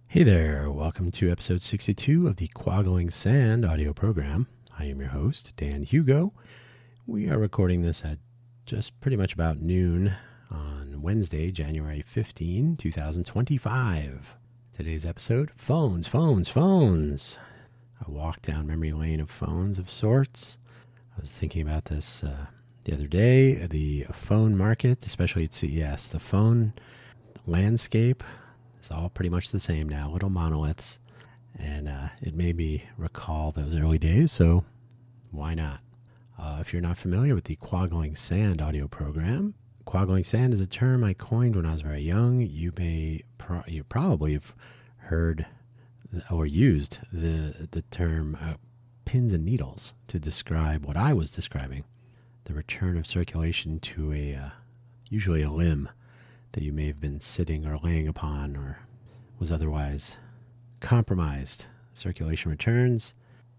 Hey there, welcome to episode 62 of the Quaggling Sand audio program. I am your host, Dan Hugo. We are recording this at just pretty much about noon on Wednesday, January 15, 2025. Today's episode, phones. I walked down memory lane of phones of sorts. I was thinking about this the other day, the phone market, especially at CES, the phone landscape. It's all pretty much the same now, little monoliths. And it made me recall those early days, so why not? If you're not familiar with the Quaggling Sand audio program, Quaggling Sand is a term I coined when I was very young. You probably have heard or used the term pins and needles to describe what I was describing, the return of circulation to usually a limb that you may have been sitting or laying upon or was otherwise compromised. Circulation returns,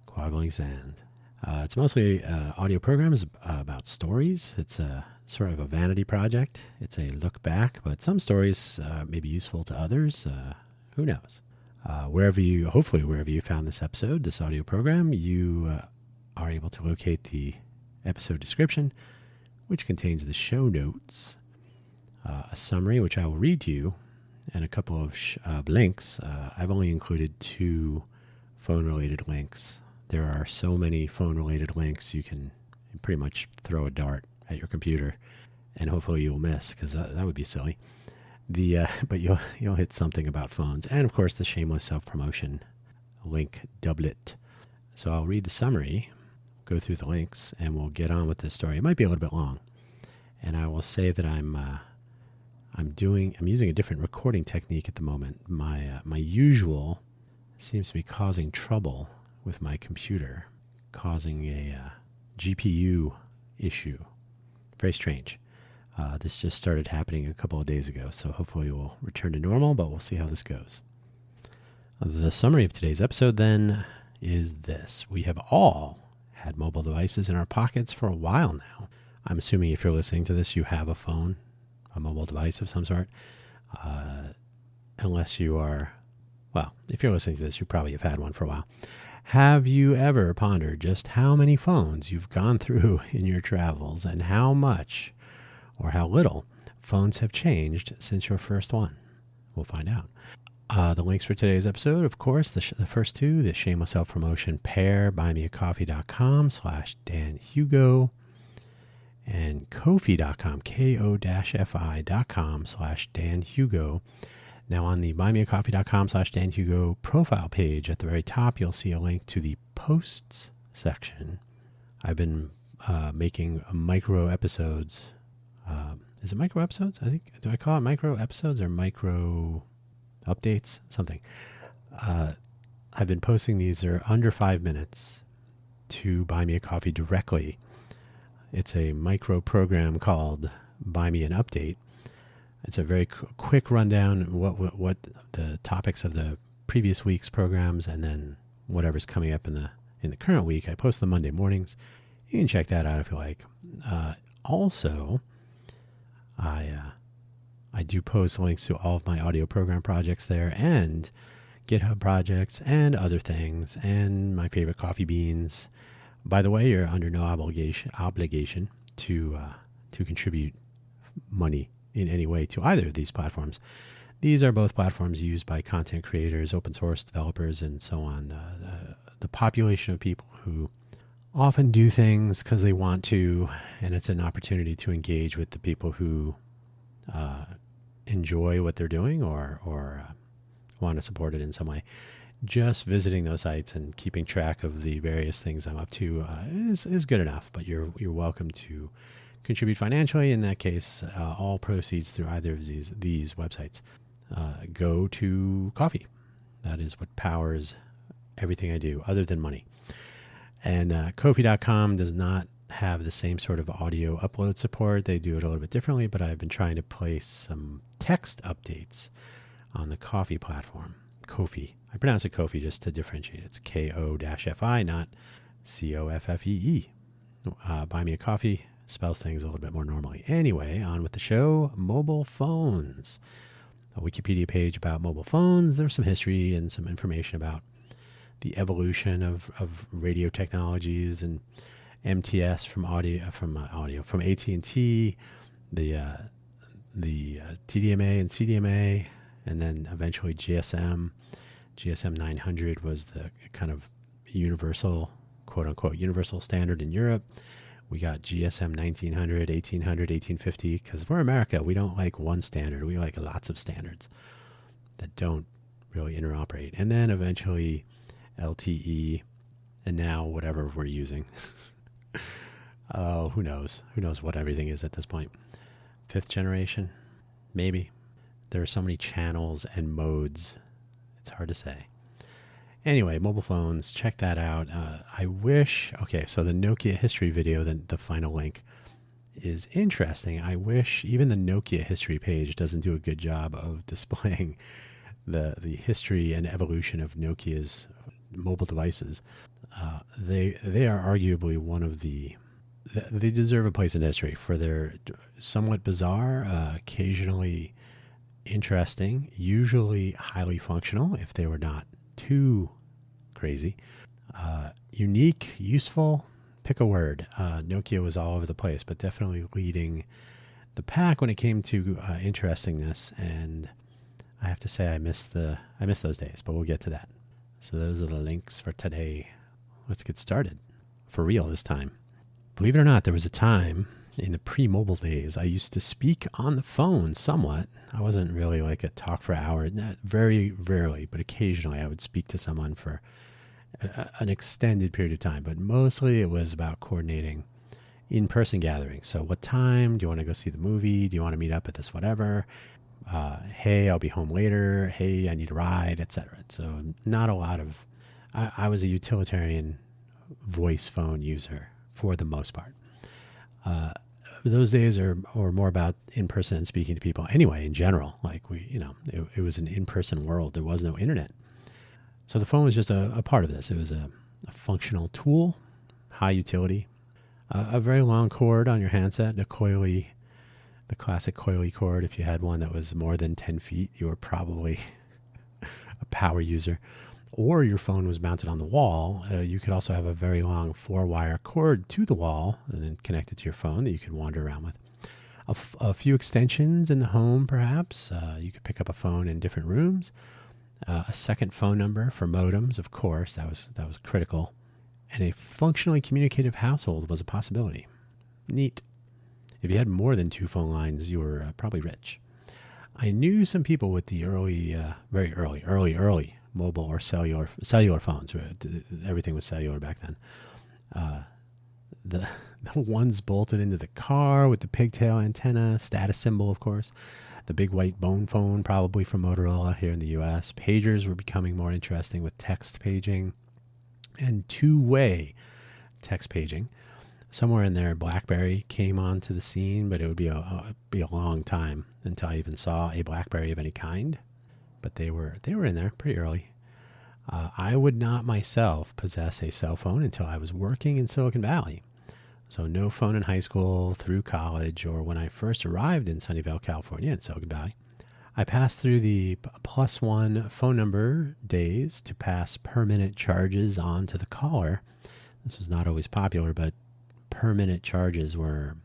Quaggling Sand. It's mostly audio programs about stories. It's a sort of a vanity project. It's a look back, but some stories may be useful to others. Who knows? Hopefully wherever you found this episode, this audio program, you are able to locate the episode description, which contains the show notes, a summary, which I will read to you, and a couple of links. I've only included 2 phone-related links. There are so many phone-related links you can pretty much throw a dart at your computer, and hopefully you'll miss, because that would be silly. But you'll hit something about phones, and of course the shameless self-promotion link doublet. So I'll read the summary, go through the links, and we'll get on with this story. It might be a little bit long, and I will say that I'm using a different recording technique at the moment. My usual seems to be causing trouble with my computer, causing a GPU issue. Very strange. This just started happening a couple of days ago, so hopefully we'll return to normal, but we'll see how this goes. The summary of today's episode then is this. We have all had mobile devices in our pockets for a while now. I'm assuming if you're listening to this, you have a phone, a mobile device of some sort, unless you are, well, if you're listening to this, you probably have had one for a while. Have you ever pondered just how many phones you've gone through in your travels and how much or how little phones have changed since your first one? We'll find out. The links for today's episode, of course, the first 2, the shameless self-promotion pair, buymeacoffee.com/DanHugo, and Ko-fi.com, ko-fi.com/DanHugo. Now on the buymeacoffee.com/DanHugo profile page at the very top, you'll see a link to the posts section. I've been making micro episodes. Is it micro episodes? I think, do I call it micro episodes or micro updates? Something. I've been posting these. They're under 5 minutes to Buy Me a Coffee directly. It's a micro program called Buy Me an Update. It's a very quick rundown what the topics of the previous week's programs, and then whatever's coming up in the current week. I post them Monday mornings. You can check that out if you like. Also, I do post links to all of my audio program projects there, and GitHub projects, and other things, and my favorite coffee beans. By the way, you're under no obligation to contribute money in any way to either of these platforms. These are both platforms used by content creators, open source developers, and so on. The population of people who often do things because they want to, and it's an opportunity to engage with the people who enjoy what they're doing or want to support it in some way. Just visiting those sites and keeping track of the various things I'm up to is good enough, but you're welcome to contribute financially. In that case, all proceeds through either of these websites go to coffee. That is what powers everything I do other than money. And Ko-fi.com does not have the same sort of audio upload support. They do it a little bit differently, but I've been trying to place some text updates on the Ko-fi platform. Ko-fi. I pronounce it Ko-fi just to differentiate. It's Ko-fi, not Coffee. Buy Me a Coffee spells things a little bit more normally. Anyway, on with the show. Mobile phones. a Wikipedia page about mobile phones. There's some history and some information about the evolution of radio technologies and MTS from from AT&T, the TDMA and CDMA, and then eventually GSM. GSM 900 was the kind of universal, quote unquote, universal standard in Europe. We got GSM 1900, 1800, 1850, because we're America. We don't like one standard. We like lots of standards that don't really interoperate. And then eventually LTE, and now whatever we're using. Oh, who knows? Who knows what everything is at this point? 5th generation? Maybe. There are so many channels and modes. It's hard to say. Anyway, mobile phones, check that out. So the Nokia history video, the final link, is interesting. I wish even the Nokia history page doesn't do a good job of displaying the history and evolution of Nokia's mobile devices. They are arguably one of they deserve a place in history for their somewhat bizarre, occasionally interesting, usually highly functional if they were not too crazy, unique, useful, pick a word. Nokia was all over the place, but definitely leading the pack when it came to interestingness. And I have to say I miss those days, but we'll get to that. So those are the links for today. Let's get started. For real this time. Believe it or not, there was a time in the pre-mobile days I used to speak on the phone somewhat. I wasn't really like a talk for hours, very rarely, but occasionally I would speak to someone for an extended period of time. But mostly it was about coordinating in-person gatherings. So what time? Do you want to go see the movie? Do you want to meet up at this whatever? Hey, I'll be home later. Hey, I need a ride, etc. So not a lot of... I was a utilitarian voice phone user for the most part. Those days are more about in-person and speaking to people anyway, in general. Like it was an in-person world. There was no internet. So the phone was just a part of this. It was a functional tool, high utility, a very long cord on your handset, the classic coily cord. If you had one that was more than 10 feet, you were probably a power user. Or your phone was mounted on the wall. You could also have a very long 4-wire cord to the wall and then connect it to your phone that you could wander around with. A few extensions in the home, perhaps. You could pick up a phone in different rooms. A second phone number for modems, of course. That was critical. And a functionally communicative household was a possibility. Neat. If you had more than 2 phone lines, you were probably rich. I knew some people with the very early mobile or cellular phones. Everything was cellular back then. The ones bolted into the car with the pigtail antenna, status symbol, of course. The big white bone phone, probably from Motorola here in the U.S. Pagers were becoming more interesting with text paging and two-way text paging. Somewhere in there, BlackBerry came onto the scene, but it would be a long time until I even saw a BlackBerry of any kind. But they were in there pretty early. I would not myself possess a cell phone until I was working in Silicon Valley. So no phone in high school, through college, or when I first arrived in Sunnyvale, California in Silicon Valley. I passed through the +1 phone number days to pass per minute charges on to the caller. This was not always popular, but per minute charges were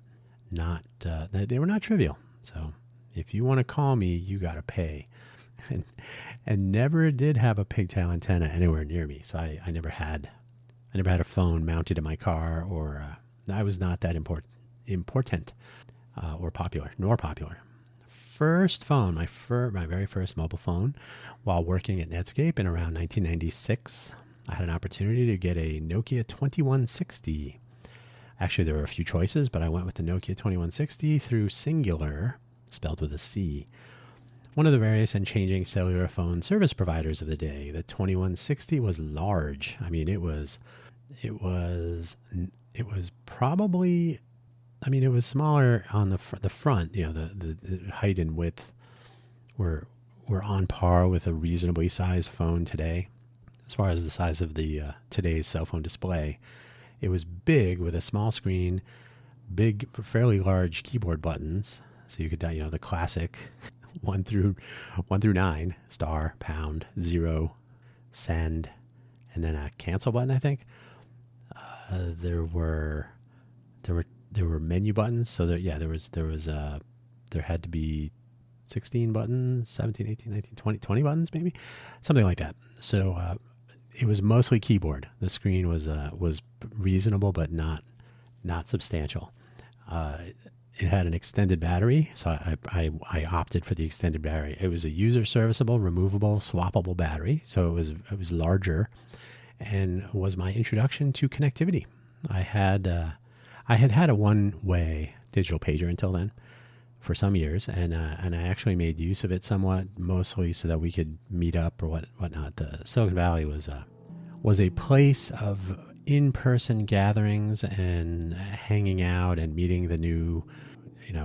not trivial. So if you want to call me, you got to pay. And never did have a pigtail antenna anywhere near me. So I never had a phone mounted in my car, or I was not that important or popular. First phone, my very first mobile phone, while working at Netscape in around 1996, I had an opportunity to get a Nokia 2160. Actually, there were a few choices, but I went with the Nokia 2160 through Singular, spelled with a C. One of the various and changing cellular phone service providers of the day. The 2160 was large. I mean, it was probably, it was smaller on the front. The height and width were on par with a reasonably sized phone today. As far as the size of the today's cell phone display, it was big with a small screen, big, fairly large keyboard buttons. So you could, the classic 1 through 9, star, pound, 0, send, and then a cancel button, I think. There were menu buttons. So there had to be 16 buttons, 17, 18, 19, 20, 20 buttons, maybe something like that. So it was mostly keyboard. The screen was reasonable, but not substantial. It had an extended battery, so I opted for the extended battery. It was a user serviceable, removable, swappable battery, so it was larger, and was my introduction to connectivity. I had had a one-way digital pager until then for some years, and I actually made use of it somewhat, mostly so that we could meet up or whatnot. The Silicon Valley was a place of in-person gatherings and hanging out and meeting the new,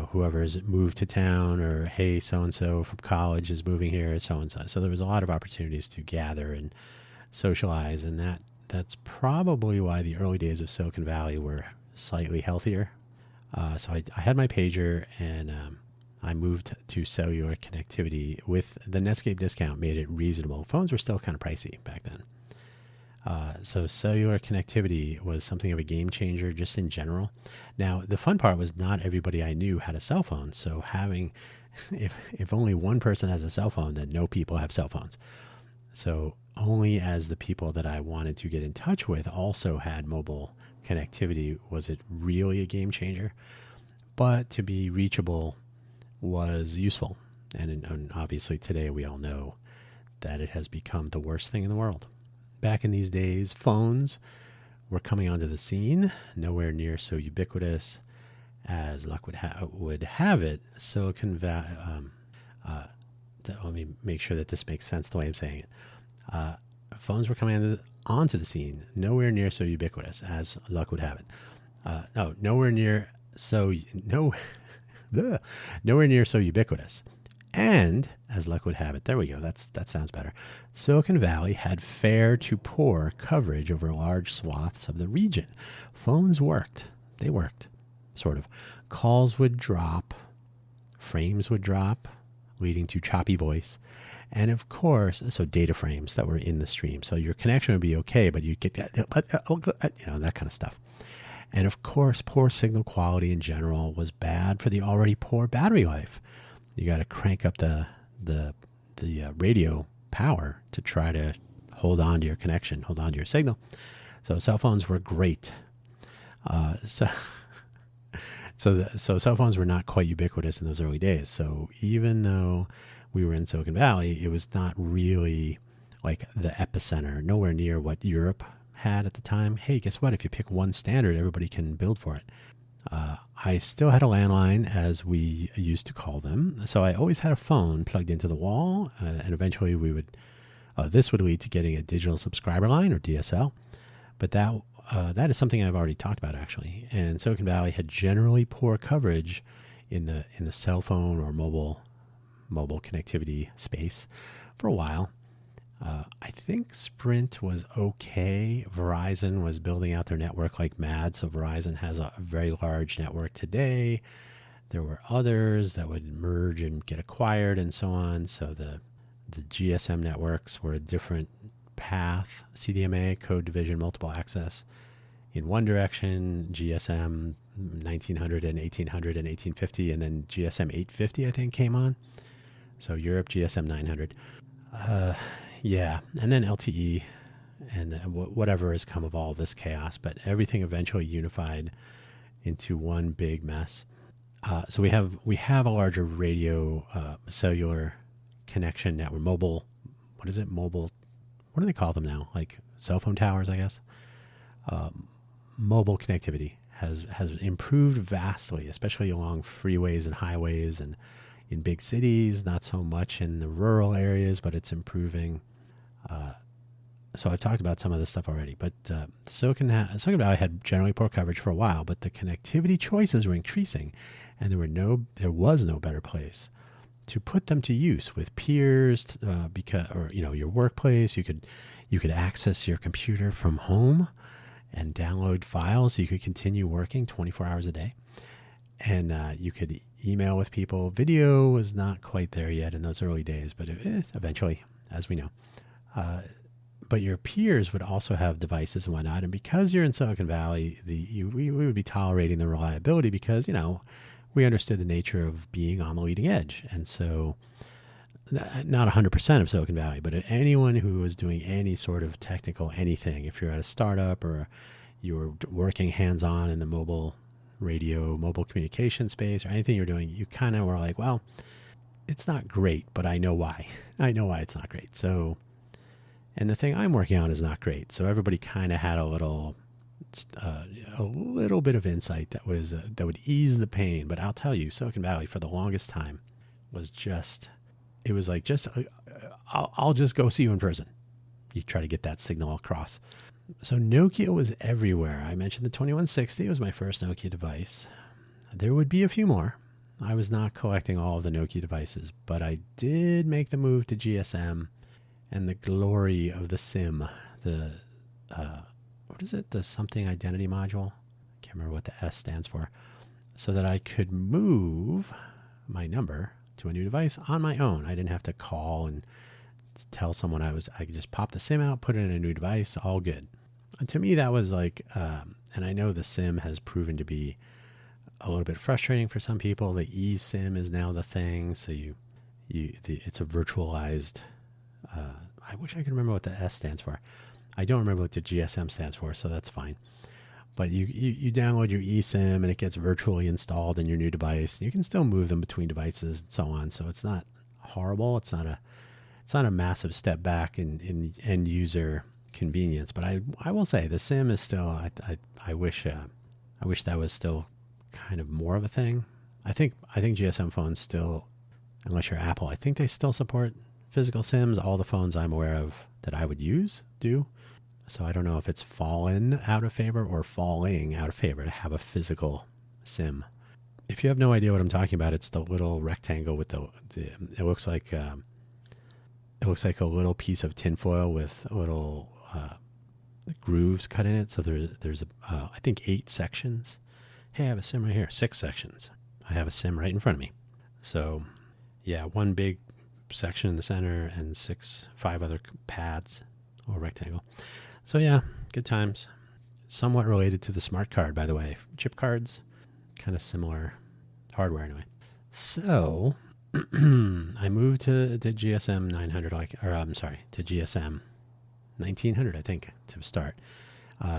whoever's moved to town, or hey, so-and-so from college is moving here, so-and-so. So there was a lot of opportunities to gather and socialize, and that's probably why the early days of Silicon Valley were slightly healthier. So I had my pager, and I moved to cellular connectivity with the Netscape discount, made it reasonable. Phones were still kind of pricey back then. So cellular connectivity was something of a game changer just in general. Now, the fun part was not everybody I knew had a cell phone. So if only one person has a cell phone, then no people have cell phones. So only as the people that I wanted to get in touch with also had mobile connectivity was it really a game changer. But to be reachable was useful. And obviously today we all know that it has become the worst thing in the world. Back in these days, phones were coming onto the scene, nowhere near so ubiquitous as luck would have it. Silicon Valley. Let me make sure that this makes sense the way I'm saying it. Phones were coming onto the scene, nowhere near so ubiquitous as luck would have it. Nowhere near so ubiquitous. And, as luck would have it, there we go, that sounds better. Silicon Valley had fair to poor coverage over large swaths of the region. Phones worked. They worked, sort of. Calls would drop, frames would drop, leading to choppy voice. And of course, so data frames that were in the stream. So your connection would be okay, but you'd get that kind of stuff. And of course, poor signal quality in general was bad for the already poor battery life. You got to crank up the radio power to try to hold on to your connection, hold on to your signal. So cell phones were great. So cell phones were not quite ubiquitous in those early days. So even though we were in Silicon Valley, it was not really like the epicenter, nowhere near what Europe had at the time. Hey, guess what? If you pick one standard, everybody can build for it. I still had a landline, as we used to call them. So I always had a phone plugged into the wall, and eventually this would lead to getting a digital subscriber line, or DSL. But that is something I've already talked about, actually. And Silicon Valley had generally poor coverage in the cell phone or mobile connectivity space for a while. I think Sprint was okay. Verizon was building out their network like mad, so Verizon has a very large network today. There were others that would merge and get acquired and so on. So the GSM networks were a different path. CDMA, code division, multiple access in one direction, GSM 1900 and 1800 and 1850, and then GSM 850, I think, came on. So Europe, GSM 900. Yeah, and then LTE and whatever has come of all this chaos, but everything eventually unified into one big mess. So we have a larger radio cellular connection network, mobile. What is it? Mobile. What do they call them now? Like cell phone towers, I guess. Mobile connectivity has improved vastly, especially along freeways and highways and in big cities, not so much in the rural areas, but it's improving. So I've talked about some of this stuff already, but Silicon Valley had generally poor coverage for a while, but the connectivity choices were increasing, and there was no better place to put them to use with peers, your workplace. You could access your computer from home and download files, so you could continue working 24 hours a day. And you could email with people. Video was not quite there yet in those early days, but eventually, as we know. But your peers would also have devices and whatnot. And because you're in Silicon Valley, we would be tolerating the reliability because, we understood the nature of being on the leading edge. And so not 100% of Silicon Valley, but anyone who was doing any sort of technical anything, if you're at a startup or you were working hands-on in the mobile communication space or anything you're doing, you kind of were like, well, it's not great, but I know why. I know why it's not great. So, and the thing I'm working on is not great. So everybody kind of had a little bit of insight that would ease the pain. But I'll tell you, Silicon Valley for the longest time was I'll just go see you in person. You try to get that signal across. So Nokia was everywhere. I mentioned the 2160 was my first Nokia device. There would be a few more. I was not collecting all of the Nokia devices, but I did make the move to GSM and the glory of the SIM, the something identity module. I can't remember what the S stands for. So that I could move my number to a new device on my own. I didn't have to call and tell someone I could just pop the SIM out, put it in a new device, all good. And to me, that was like, and I know the SIM has proven to be a little bit frustrating for some people. The eSIM is now the thing. So it's a virtualized, I wish I could remember what the S stands for. I don't remember what the GSM stands for, so that's fine. But you download your eSIM and it gets virtually installed in your new device. You can still move them between devices and so on. So it's not horrible. It's not a massive step back in end user convenience. But I will say the SIM is still. I wish that was still kind of more of a thing. I think GSM phones still, unless you're Apple, I think they still support physical SIMs. All the phones I'm aware of that I would use do. So I don't know if it's fallen out of favor or falling out of favor to have a physical SIM. If you have no idea what I'm talking about, it's the little rectangle with it looks like a little piece of tinfoil with little grooves cut in it. So there's I think 8 sections. Hey, I have a SIM right here. 6 sections. I have a SIM right in front of me. So yeah, one big section in the center and 5 other pads or rectangle. So yeah, good times. Somewhat related to the smart card, by the way. Chip cards, kind of similar hardware anyway. So I moved to GSM 900, to GSM 1900, I think, to start.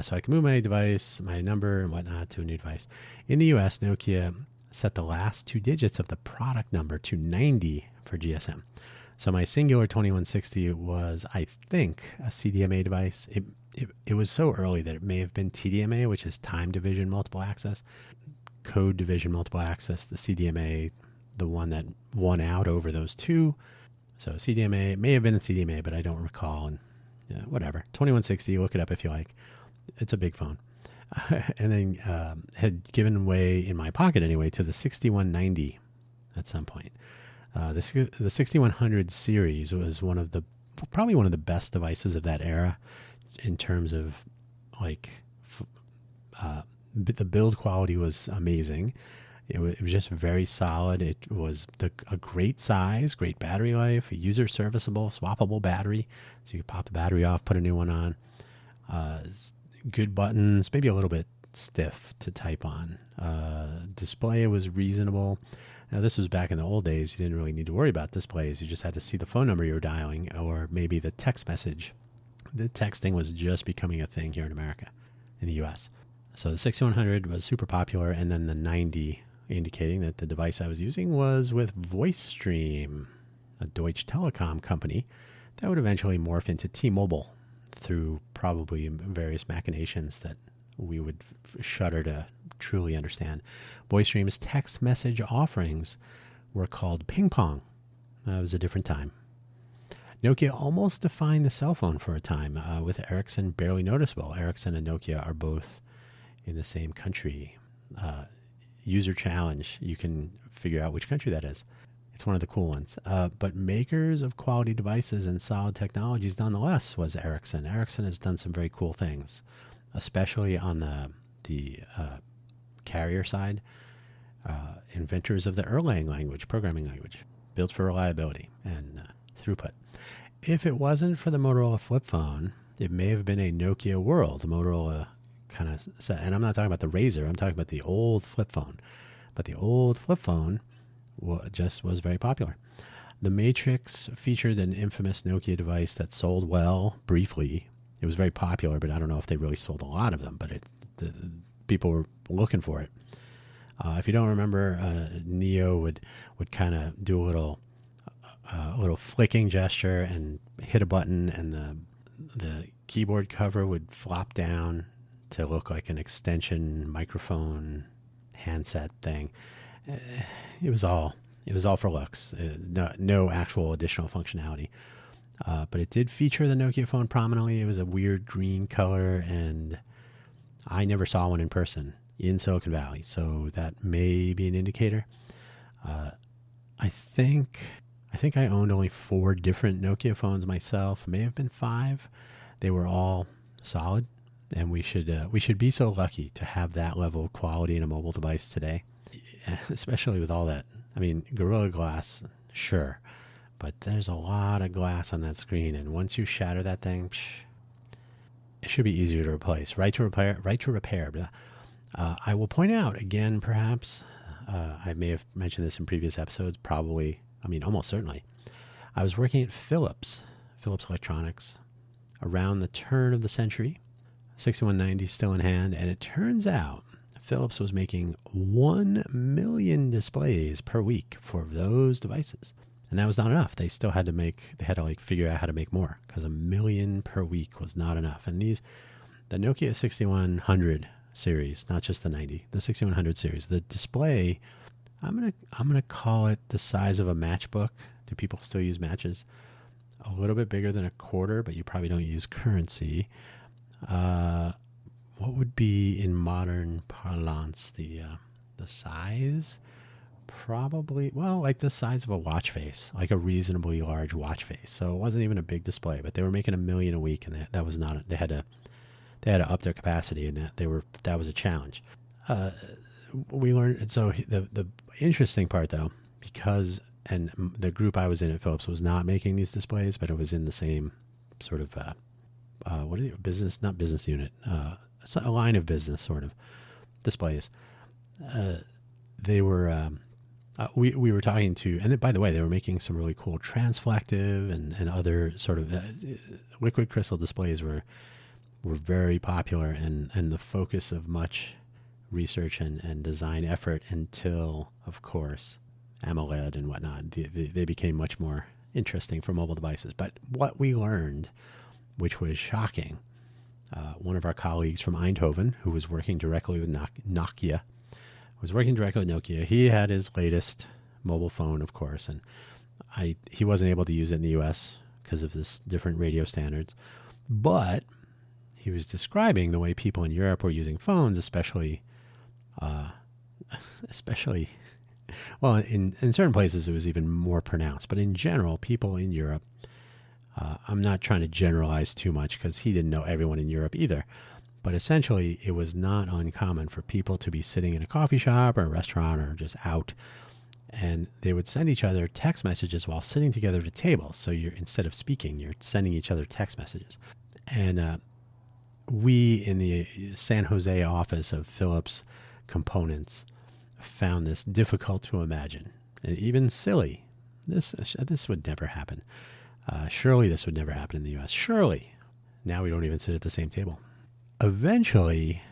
So I can move my device, my number and whatnot to a new device. In the US, Nokia set the last 2 digits of the product number to 90 for GSM. So my singular 2160 was, I think, a CDMA device. It was so early that it may have been TDMA, which is time division multiple access, code division multiple access, the CDMA, the one that won out over those two. So CDMA, it may have been a CDMA, but I don't recall. And whatever. 2160, look it up if you like. It's a big phone. And then had given way, in my pocket anyway, to the 6190 at some point. The 6100 series was probably one of the best devices of that era in terms of the build quality was amazing. It was just very solid. It was a great size, great battery life, user serviceable, swappable battery. So you could pop the battery off, put a new one on. Good buttons, maybe a little bit stiff to type on. Display was reasonable. Now, this was back in the old days. You didn't really need to worry about displays. You just had to see the phone number you were dialing or maybe the text message. The texting was just becoming a thing here in America, in the US. So the 6100 was super popular, and then the 90 indicating that the device I was using was with VoiceStream, a Deutsche Telekom company that would eventually morph into T-Mobile through probably various machinations that we would shudder to truly understand. VoiceStream's text message offerings were called Ping Pong. That was a different time. Nokia almost defined the cell phone for a time, with Ericsson barely noticeable. Ericsson and Nokia are both in the same country. User challenge, you can figure out which country that is. It's one of the cool ones. But makers of quality devices and solid technologies nonetheless was Ericsson. Ericsson has done some very cool things, especially on the carrier side. inventors of the Erlang language, programming language, built for reliability and throughput. If it wasn't for the Motorola flip phone, it may have been a Nokia world. The Motorola kind of set, and I'm not talking about the Razr, I'm talking about the old flip phone. But the old flip phone just was very popular. The Matrix featured an infamous Nokia device that sold well briefly. It was very popular, but I don't know if they really sold a lot of them, but people were looking for it. If you don't remember, Neo would kind of do a little flicking gesture and hit a button, and the keyboard cover would flop down to look like an extension microphone handset thing. It was all for looks. No actual additional functionality. But it did feature the Nokia phone prominently. It was a weird green color, and I never saw one in person in Silicon Valley, so that may be an indicator. I think I owned only 4 different Nokia phones myself. May have been 5. They were all solid, and we should be so lucky to have that level of quality in a mobile device today, especially with all that. I mean, Gorilla Glass, sure, but there's a lot of glass on that screen, and once you shatter that thing, it should be easier to replace. Right to repair. I will point out again, perhaps, I may have mentioned this in previous episodes, probably, I mean, almost certainly. I was working at Philips Electronics, around the turn of the century, 6190 still in hand, and it turns out Philips was making 1 million displays per week for those devices. And that was not enough. They still had to figure out how to make more, because 1 million per week was not enough. And the Nokia 6100 series, not just the 90, the 6100 series, the display, I'm gonna call it the size of a matchbook. Do people still use matches? A little bit bigger than a quarter, but you probably don't use currency. What would be in modern parlance the size? Probably, well, like the size of a watch face, like a reasonably large watch face. So it wasn't even a big display, but they were making 1 million a week, and that was not. They had to up their capacity, and that was a challenge. We learned. So the interesting part, though, because the group I was in at Philips was not making these displays, but it was in the same sort of business, not business unit, a line of business sort of displays. They were. We were talking to, and by the way, they were making some really cool transflective and other sort of liquid crystal displays were very popular and the focus of much research and design effort until, of course, AMOLED and whatnot. They became much more interesting for mobile devices. But what we learned, which was shocking, one of our colleagues from Eindhoven, who was working directly with Nokia, he had his latest mobile phone, of course, and he wasn't able to use it in the U.S. because of this different radio standards. But he was describing the way people in Europe were using phones, especially, well, in certain places it was even more pronounced. But in general, people in Europe, I'm not trying to generalize too much because he didn't know everyone in Europe either. But essentially, it was not uncommon for people to be sitting in a coffee shop or a restaurant or just out, and they would send each other text messages while sitting together at a table. So instead of speaking, you're sending each other text messages. And we in the San Jose office of Philips Components found this difficult to imagine and even silly. This would never happen. Surely this would never happen in the U.S. Surely. Now we don't even sit at the same table. Eventually,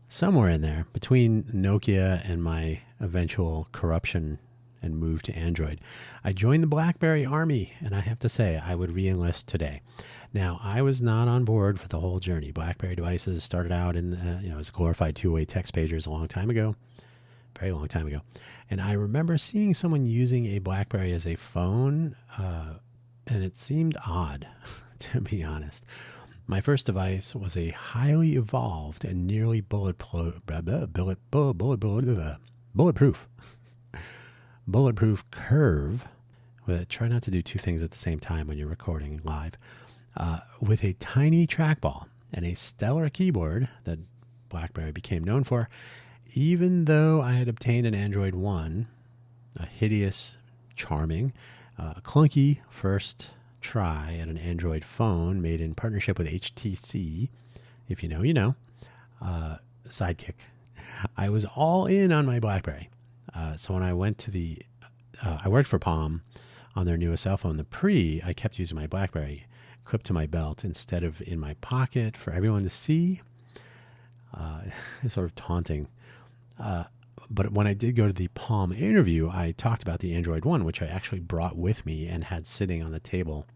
somewhere in there, between Nokia and my eventual corruption and move to Android, I joined the BlackBerry army, and I have to say, I would re-enlist today. Now, I was not on board for the whole journey. BlackBerry devices started out as glorified two-way text pagers a long time ago, very long time ago. And I remember seeing someone using a BlackBerry as a phone, and it seemed odd, to be honest. My first device was a highly evolved and nearly bulletproof curve. Try not to do two things at the same time when you're recording live. With a tiny trackball and a stellar keyboard that BlackBerry became known for. even though I had obtained an Android 1, a hideous, charming, clunky first try at an Android phone made in partnership with HTC, if you know, you know, Sidekick, I was all in on my BlackBerry. So when I went to I worked for Palm on their newest cell phone, the Pre, I kept using my BlackBerry clipped to my belt instead of in my pocket for everyone to see. It's sort of taunting. But when I did go to the Palm interview, I talked about the Android One, which I actually brought with me and had sitting on the table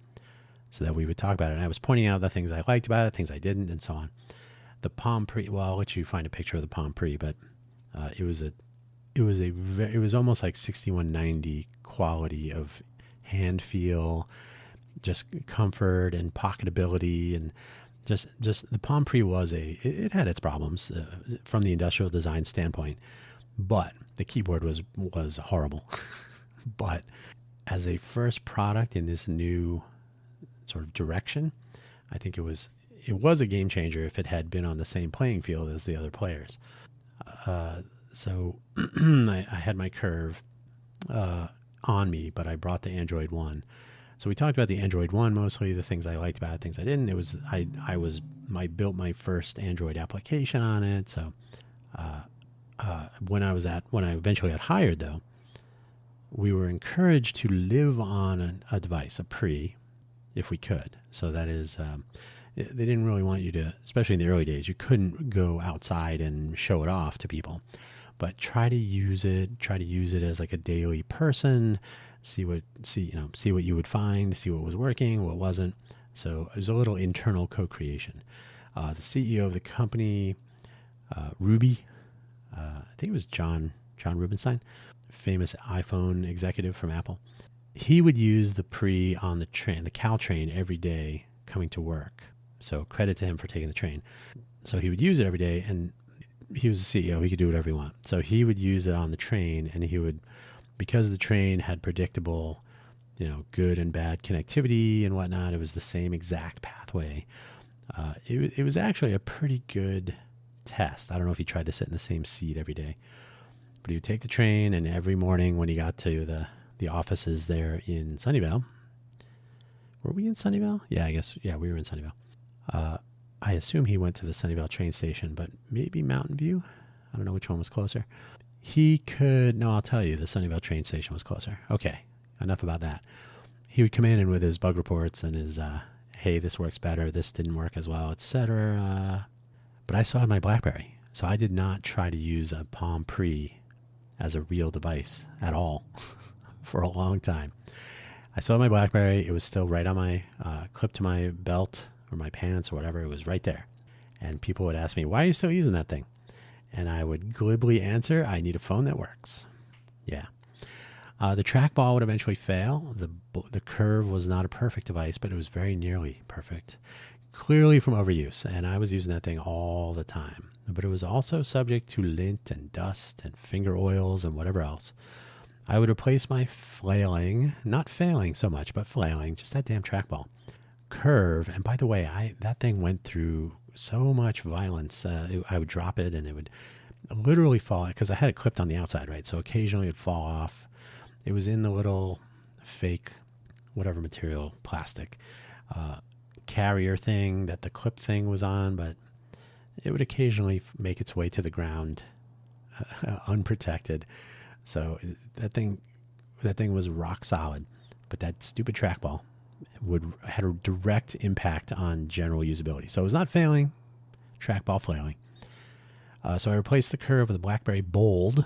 so that we would talk about it. And I was pointing out the things I liked about it, things I didn't, and so on. The Palm Pre, well, I'll let you find a picture of the Palm Pre, but it was almost like 6190 quality of hand feel, just comfort and pocketability, and just the Palm Pre it had its problems from the industrial design standpoint, but the keyboard was horrible. But as a first product in this new sort of direction, I think it was a game changer if it had been on the same playing field as the other players. So I had my Curve on me, but I brought the Android One. So we talked about the Android One mostly, the things I liked about it, things I didn't. I built my first Android application on it. So when I eventually got hired, though, we were encouraged to live on a device, a Pre, if we could. So that is, they didn't really want you to, especially in the early days, you couldn't go outside and show it off to people. But try to use it as like a daily person, see what you would find, see what was working, what wasn't. So it was a little internal co-creation. The CEO of the company, Ruby, I think it was John Rubinstein, famous iPhone executive from Apple. He would use the Pre on the Caltrain every day coming to work. So credit to him for taking the train. So he would use it every day, and he was the CEO. He could do whatever he wanted. So he would use it on the train, and he would, because the train had predictable, good and bad connectivity and whatnot, it was the same exact pathway. It was actually a pretty good test. I don't know if he tried to sit in the same seat every day, but he would take the train, and every morning when he got to the offices there in Sunnyvale, were we in Sunnyvale? Yeah, I guess. Yeah, we were in Sunnyvale. I assume he went to the Sunnyvale train station, but maybe Mountain View. I don't know which one was closer. I'll tell you, the Sunnyvale train station was closer. Okay, enough about that. He would come in and with his bug reports and his, hey, this works better, this didn't work as well, etc. But I still had my BlackBerry, so I did not try to use a Palm Pre as a real device at all for a long time. I still had my BlackBerry. It was still right on my, clipped to my belt or my pants or whatever. It was right there. And people would ask me, why are you still using that thing? And I would glibly answer, I need a phone that works. Yeah. The trackball would eventually fail. The Curve was not a perfect device, but it was very nearly perfect. Clearly from overuse. And I was using that thing all the time. But it was also subject to lint and dust and finger oils and whatever else. I would replace my not failing so much, but flailing, just that damn trackball. Curve, and by the way, that thing went through so much violence. I would drop it and it would literally fall, because I had it clipped on the outside, right? So occasionally it'd fall off. It was in the little fake, whatever material, plastic carrier thing that the clip thing was on, but it would occasionally make its way to the ground unprotected. So that thing was rock solid, but that stupid trackball had a direct impact on general usability. So it was not failing, trackball flailing. So I replaced the Curve with a BlackBerry Bold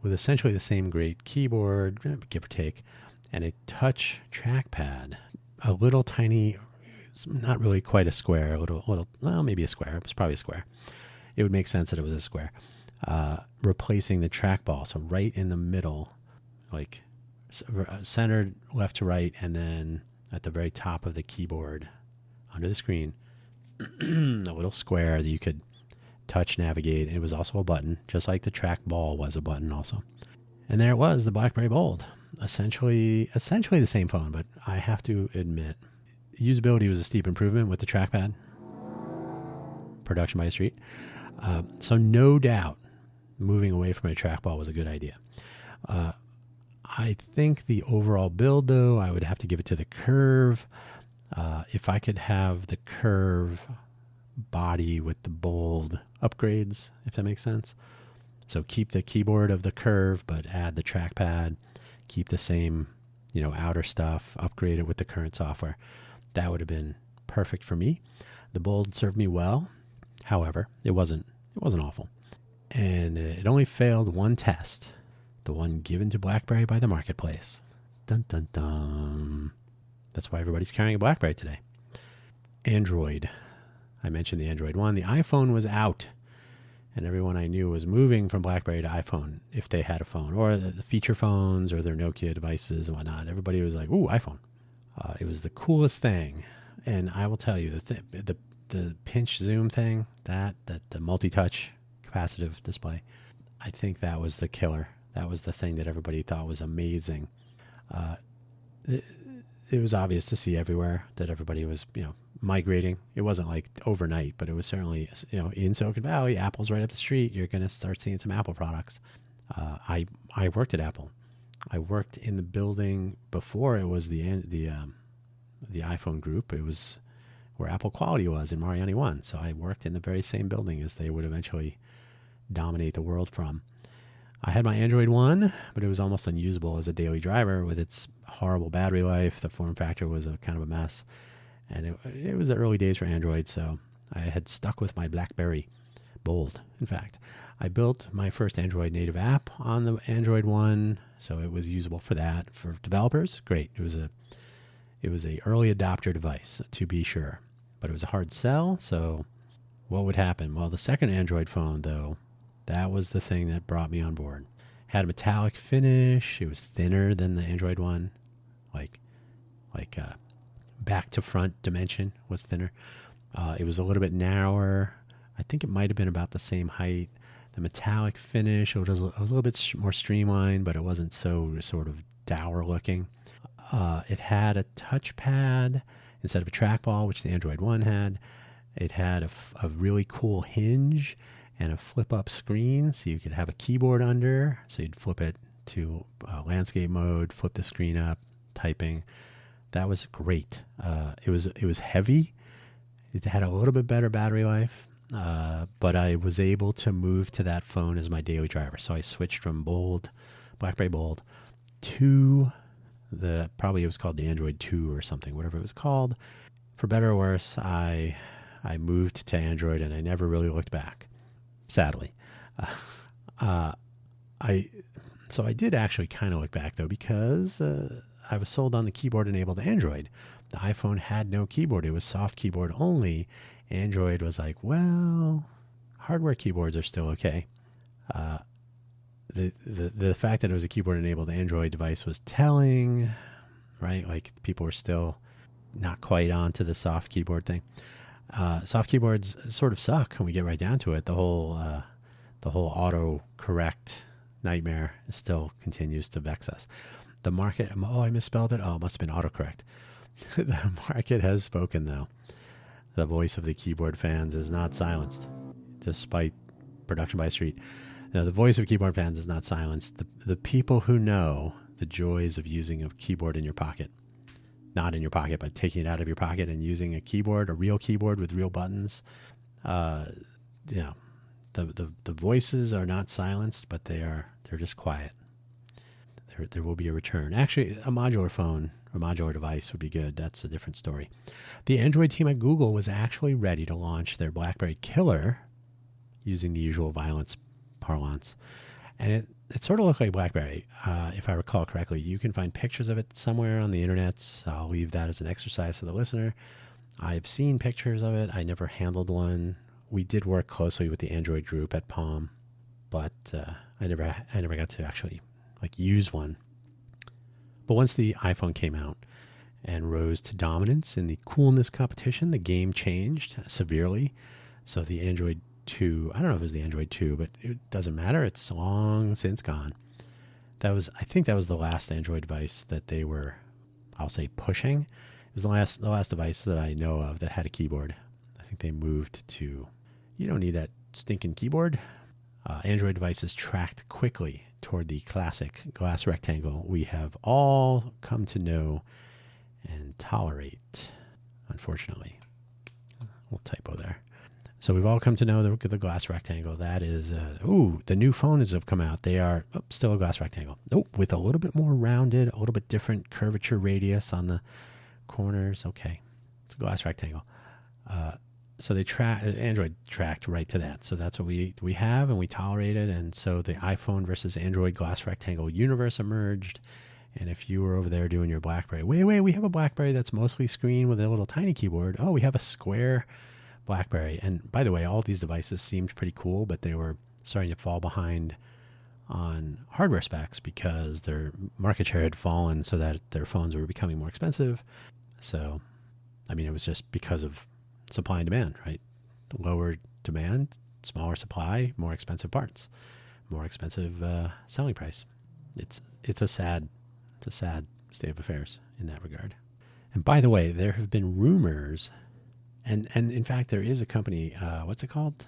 with essentially the same great keyboard, give or take, and a touch trackpad. A little tiny, not really quite a square, well, maybe a square. It was probably a square. It would make sense that it was a square. Replacing the trackball. So right in the middle, like centered left to right, and then at the very top of the keyboard under the screen, a little square that you could touch navigate. It was also a button, just like the trackball was a button also. And there it was, the BlackBerry Bold. Essentially the same phone, but I have to admit, usability was a steep improvement with the trackpad. Production by a street. So no doubt moving away from a trackball was a good idea. I think the overall build, though, I would have to give it to the Curve. If I could have the Curve body with the bold upgrades, if that makes sense. So keep the keyboard of the Curve, but add the trackpad, keep the same, outer stuff, upgrade it with the current software. That would have been perfect for me. The bold served me well. However, it wasn't awful. And it only failed one test, the one given to BlackBerry by the marketplace. Dun, dun, dun. That's why everybody's carrying a BlackBerry today. Android. I mentioned the Android one. The iPhone was out, and everyone I knew was moving from BlackBerry to iPhone if they had a phone, or the feature phones or their Nokia devices and whatnot. Everybody was like, ooh, iPhone. It was the coolest thing. And I will tell you, the pinch zoom thing, that the multi-touch capacitive display, I think that was the killer. That was the thing that everybody thought was amazing. It was obvious to see everywhere that everybody was, migrating. It wasn't like overnight, but it was certainly, in Silicon Valley, Apple's right up the street. You're going to start seeing some Apple products. I worked at Apple. I worked in the building before it was the iPhone group. It was where Apple Quality was in Mariani 1. So I worked in the very same building as they would eventually dominate the world from. I had my Android 1, but it was almost unusable as a daily driver with its horrible battery life. The form factor was a kind of a mess. And it was the early days for Android, so I had stuck with my BlackBerry Bold, in fact. I built my first Android native app on the Android 1, so it was usable for that. For developers, great. It was a early adopter device, to be sure. But it was a hard sell, so what would happen? Well, the second Android phone, though, that was the thing that brought me on board. Had a metallic finish. It was thinner than the Android 1, like back to front dimension was thinner. It was a little bit narrower. I think it might have been about the same height. The metallic finish, it was a little bit more streamlined, but it wasn't so sort of dour looking. It had a touchpad instead of a trackball, which the Android 1 had. It had a really cool hinge and a flip-up screen, so you could have a keyboard under. So you'd flip it to landscape mode, flip the screen up, typing. That was great. It was heavy. It had a little bit better battery life, but I was able to move to that phone as my daily driver. So I switched from BlackBerry Bold, to probably it was called the Android 2 or something, whatever it was called. For better or worse, I moved to Android and I never really looked back, sadly. I did actually kind of look back though, because I was sold on the keyboard-enabled Android. The iPhone had no keyboard. It was soft keyboard only. Android was like, well, hardware keyboards are still okay. The fact that it was a keyboard-enabled Android device was telling, right? Like people were still not quite onto the soft keyboard thing. Soft keyboards sort of suck when we get right down to it. The whole auto-correct nightmare still continues to vex us. The market, I misspelled it. Oh, it must have been autocorrect. The market has spoken, though. The voice of the keyboard fans is not silenced, despite production by street. No, the voice of keyboard fans is not silenced. The people who know the joys of using a keyboard in your pocket, not in your pocket, but taking it out of your pocket and using a keyboard, a real keyboard with real buttons. The voices are not silenced, but they're just quiet. There will be a return. Actually, a modular phone, a modular device would be good. That's a different story. The Android team at Google was actually ready to launch their BlackBerry Killer using the usual violence parlance. And it sort of looked like BlackBerry, if I recall correctly. You can find pictures of it somewhere on the internet. So I'll leave that as an exercise to the listener. I've seen pictures of it. I never handled one. We did work closely with the Android group at Palm, but I never got to actually use one. But once the iPhone came out and rose to dominance in the coolness competition, the game changed severely. So the Android 2, I don't know if it was the Android 2, but it doesn't matter. It's long since gone. I think that was the last Android device that they were, I'll say, pushing. It was the last device that I know of that had a keyboard. I think they moved to, you don't need that stinking keyboard. Android devices tracked quickly toward the classic glass rectangle we have all come to know and tolerate, unfortunately. A little typo there. So we've all come to know the glass rectangle. That is, the new phones have come out. They are still a glass rectangle. With a little bit more rounded, a little bit different curvature radius on the corners. Okay, it's a glass rectangle. So Android tracked right to that. So that's what we have, and we tolerate it. And so the iPhone versus Android glass rectangle universe emerged. And if you were over there doing your BlackBerry, wait, we have a BlackBerry that's mostly screen with a little tiny keyboard. Oh, we have a square BlackBerry. And by the way, all these devices seemed pretty cool, but they were starting to fall behind on hardware specs because their market share had fallen so that their phones were becoming more expensive. So, I mean, it was just because of supply and demand, right? Lower demand, smaller supply, more expensive parts, more expensive selling price. It's a sad state of affairs in that regard. And by the way, there have been rumors, and in fact, there is a company. What's it called?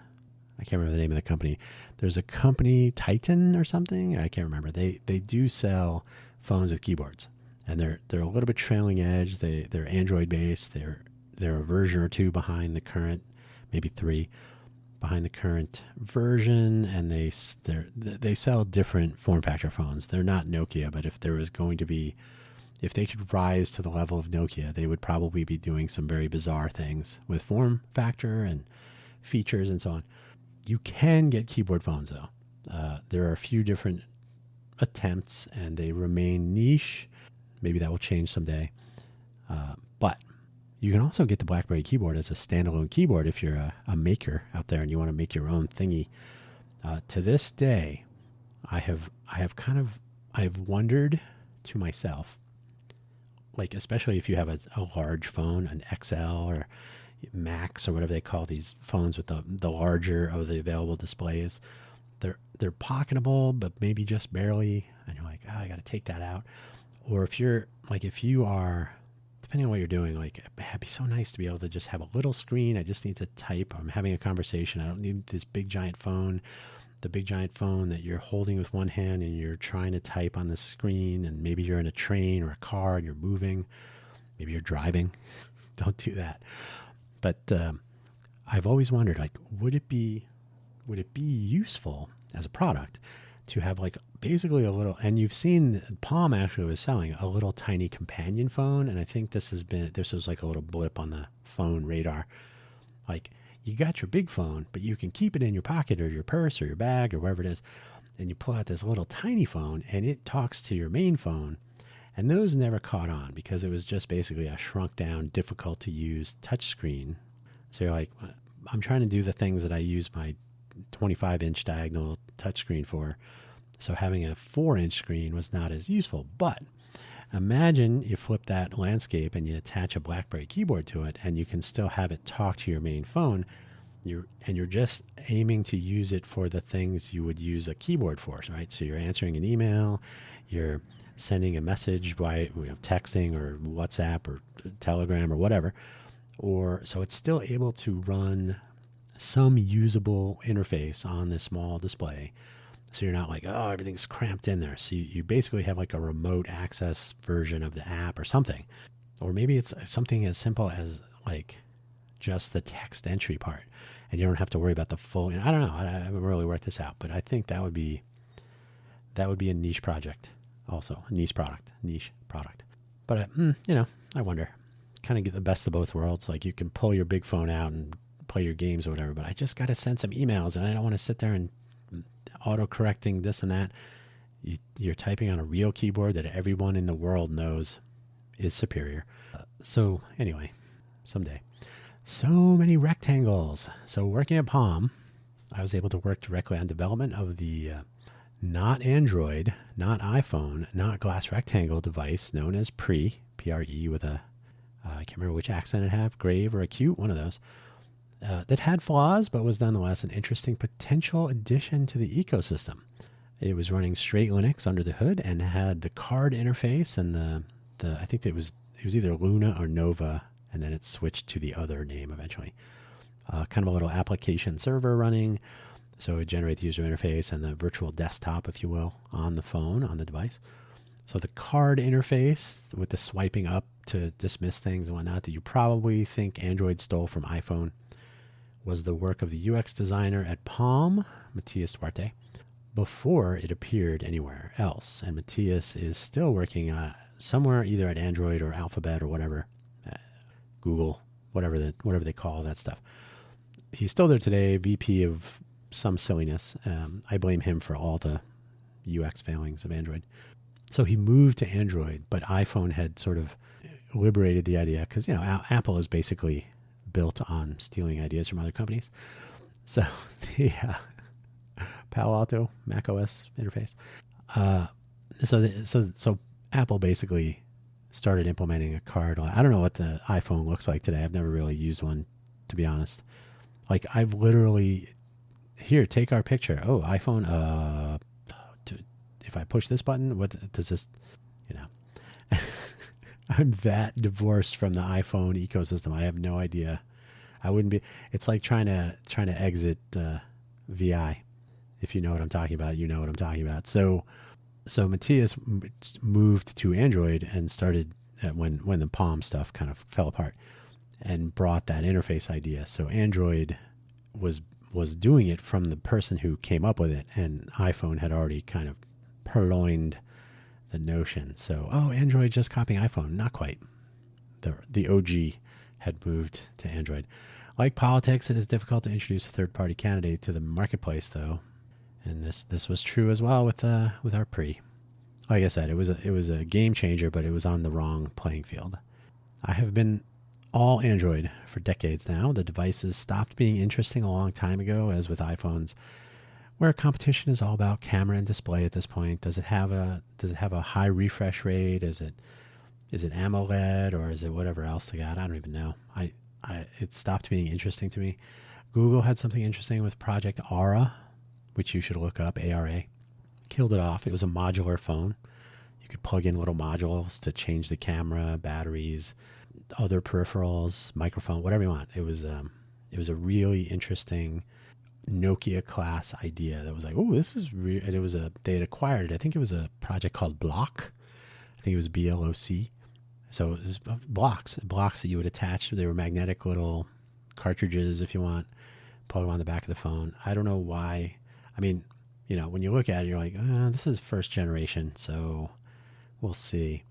I can't remember the name of the company. There's a company, Titan or something. I can't remember. They do sell phones with keyboards, and they're a little bit trailing edge. They're Android based. They're a version or two behind the current, maybe 3 behind the current version, and they sell different form factor phones. They're not Nokia, but if they could rise to the level of Nokia, they would probably be doing some very bizarre things with form factor and features and so on. You can get keyboard phones though. There are a few different attempts, and they remain niche. Maybe that will change someday. But you can also get the BlackBerry keyboard as a standalone keyboard if you're a maker out there and you want to make your own thingy. To this day, I have wondered to myself, like especially if you have a large phone, an XL or Max or whatever they call these phones with the larger of the available displays, they're pocketable, but maybe just barely, and you're like, I got to take that out. Or if you are, depending on what you're doing, like it'd be so nice to be able to just have a little screen. I just need to type. I'm having a conversation. I don't need this big giant phone, the big giant phone that you're holding with one hand and you're trying to type on the screen, and maybe you're in a train or a car and you're moving. Maybe you're driving. Don't do that. But I've always wondered, like, would it be useful as a product to have like basically a little, and you've seen Palm actually was selling a little tiny companion phone. And I think this was like a little blip on the phone radar. Like you got your big phone, but you can keep it in your pocket or your purse or your bag or wherever it is. And you pull out this little tiny phone and it talks to your main phone. And those never caught on because it was just basically a shrunk down, difficult to use touchscreen. So you're like, I'm trying to do the things that I use my 25-inch diagonal touchscreen for. So having a 4-inch screen was not as useful. But imagine you flip that landscape and you attach a BlackBerry keyboard to it, and you can still have it talk to your main phone. You're just aiming to use it for the things you would use a keyboard for, right? So you're answering an email, you're sending a message by texting or WhatsApp or Telegram or whatever. So it's still able to run some usable interface on this small display. So you're not like, oh, everything's cramped in there. So you basically have like a remote access version of the app or something. Or maybe it's something as simple as like just the text entry part. And you don't have to worry about the full, I don't know. I haven't really worked this out, but I think that would be a niche project also, a niche product. But, I wonder, kind of get the best of both worlds. Like you can pull your big phone out and play your games or whatever, but I just got to send some emails and I don't want to sit there and auto-correcting this and that. You're typing on a real keyboard that everyone in the world knows is superior. So anyway, someday. So many rectangles. So working at Palm, I was able to work directly on development of the not Android, not iPhone, not glass rectangle device known as Pre with a, I can't remember which accent it had, grave or acute, one of those. That had flaws, but was nonetheless an interesting potential addition to the ecosystem. It was running straight Linux under the hood and had the card interface and the I think it was either Luna or Nova, and then it switched to the other name eventually. Kind of a little application server running. So it generates the user interface and the virtual desktop, if you will, on the phone, on the device. So the card interface with the swiping up to dismiss things and whatnot that you probably think Android stole from iPhone was the work of the UX designer at Palm, Matthias Duarte, before it appeared anywhere else. And Matthias is still working somewhere either at Android or Alphabet or whatever, Google, whatever they call that stuff. He's still there today, VP of some silliness. I blame him for all the UX failings of Android. So he moved to Android, but iPhone had sort of liberated the idea because, Apple is basically built on stealing ideas from other companies. So the Palo Alto Mac OS interface. So Apple basically started implementing a card. I don't know what the iPhone looks like today. I've never really used one, to be honest. Like I've literally, here, take our picture. Oh, iPhone. If I push this button, what does this? I'm that divorced from the iPhone ecosystem. I have no idea. I wouldn't be. It's like trying to exit VI. If you know what I'm talking about, you know what I'm talking about. So Matthias moved to Android and started when the Palm stuff kind of fell apart, and brought that interface idea. So Android was doing it from the person who came up with it, and iPhone had already kind of purloined the notion. So, Android just copying iPhone. Not quite. The OG had moved to Android. Like politics, it is difficult to introduce a third-party candidate to the marketplace, though. And this was true as well with our Pre. Like I said, it was a game changer, but it was on the wrong playing field. I have been all Android for decades now. The devices stopped being interesting a long time ago, as with iPhones, where competition is all about camera and display at this point. Does it have a high refresh rate? Is it AMOLED, or is it whatever else they got? I don't even know. It stopped being interesting to me. Google had something interesting with Project Aura, which you should look up, ARA. Killed it off. It was a modular phone. You could plug in little modules to change the camera, batteries, other peripherals, microphone, whatever you want. It was a really interesting Nokia class idea that was like, oh, this is real. And they had acquired, I think it was a project called Block. I think it was BLOC. So it was blocks that you would attach. They were magnetic little cartridges, if you want, plug them on the back of the phone. I don't know why. I mean, when you look at it, you're like, this is first generation, so we'll see.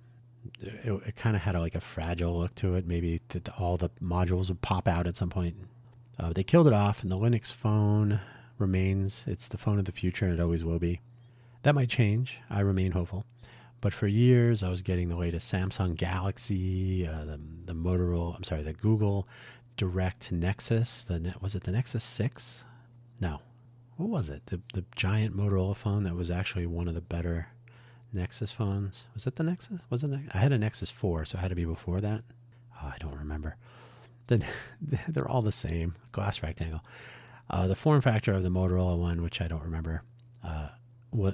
It kind of had a fragile look to it. Maybe all the modules would pop out at some point. They killed it off, and the Linux phone remains. It's the phone of the future, and it always will be. That might change. I remain hopeful. But for years, I was getting the latest Samsung Galaxy, the Google Direct Nexus. Was it the Nexus 6? No. What was it? The giant Motorola phone that was actually one of the better Nexus phones. Was it the Nexus? Was it? I had a Nexus 4, so it had to be before that. I don't remember. They're all the same, glass rectangle. The form factor of the Motorola one, which I don't remember,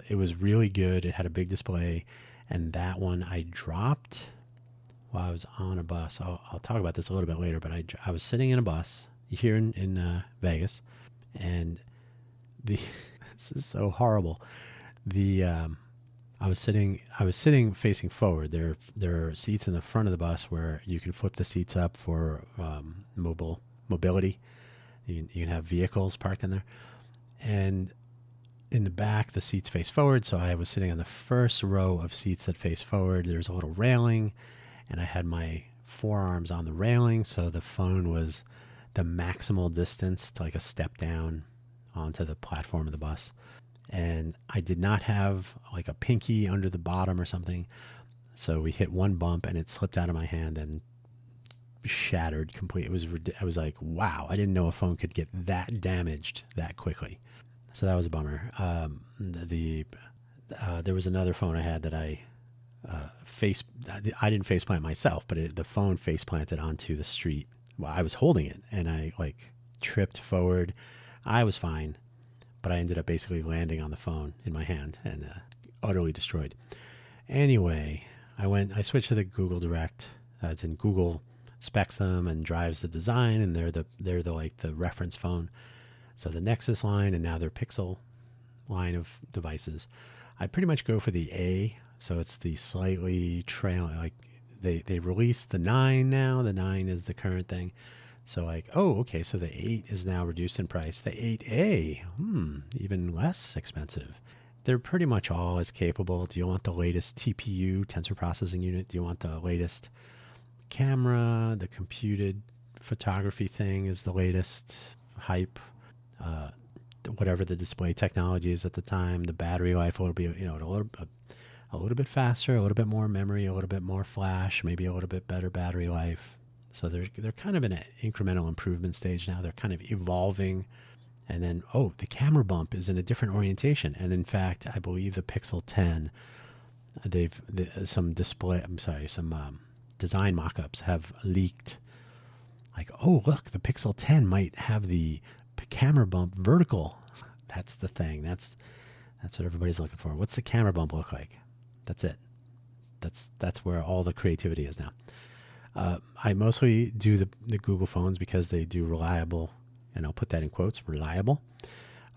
it was really good. It had a big display, and that one I dropped while I was on a bus. I'll talk about this a little bit later, but I was sitting in a bus here in Vegas, and this is so horrible. I was sitting facing forward. There are seats in the front of the bus where you can flip the seats up for mobility. You can have vehicles parked in there. And in the back, the seats face forward. So I was sitting on the first row of seats that face forward. There's a little railing, and I had my forearms on the railing. So the phone was the maximal distance to a step down onto the platform of the bus. And I did not have a pinky under the bottom or something. So we hit one bump and it slipped out of my hand and shattered completely. I was like, wow, I didn't know a phone could get that damaged that quickly. So that was a bummer. There was another phone I had that I didn't faceplant myself, but the phone faceplanted onto the street while I was holding it, and I tripped forward. I was fine, but I ended up basically landing on the phone in my hand and utterly destroyed. Anyway, I switched to the Google Direct. It's in Google specs them and drives the design, and they're the reference phone. So the Nexus line and now their Pixel line of devices, I pretty much go for the A. So it's the slightly trailing, like they released the 9 now. The 9 is the current thing. So like, oh, okay, so the 8 is now reduced in price. The 8A, even less expensive. They're pretty much all as capable. Do you want the latest TPU, tensor processing unit? Do you want the latest camera? The computed photography thing is the latest hype. Whatever the display technology is at the time, the battery life will be, a little bit faster, a little bit more memory, a little bit more flash, maybe a little bit better battery life. So they're kind of in an incremental improvement stage now. They're kind of evolving. And then, the camera bump is in a different orientation. And in fact, I believe the Pixel 10, some design mock-ups have leaked. Like, look, the Pixel 10 might have the camera bump vertical. That's the thing. That's what everybody's looking for. What's the camera bump look like? That's it. That's where all the creativity is now. I mostly do the Google phones because they do reliable, and I'll put that in quotes, reliable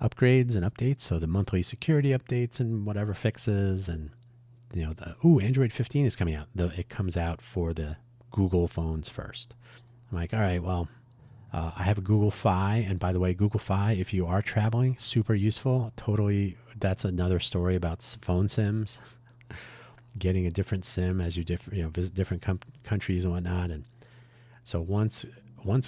upgrades and updates. So the monthly security updates and whatever fixes, and Android 15 is coming out. It comes out for the Google phones first. I'm like, all right, well, I have a Google Fi, and by the way, Google Fi, if you are traveling, super useful. Totally, that's another story about phone SIMs. Getting a different SIM as you visit different countries and whatnot. And so once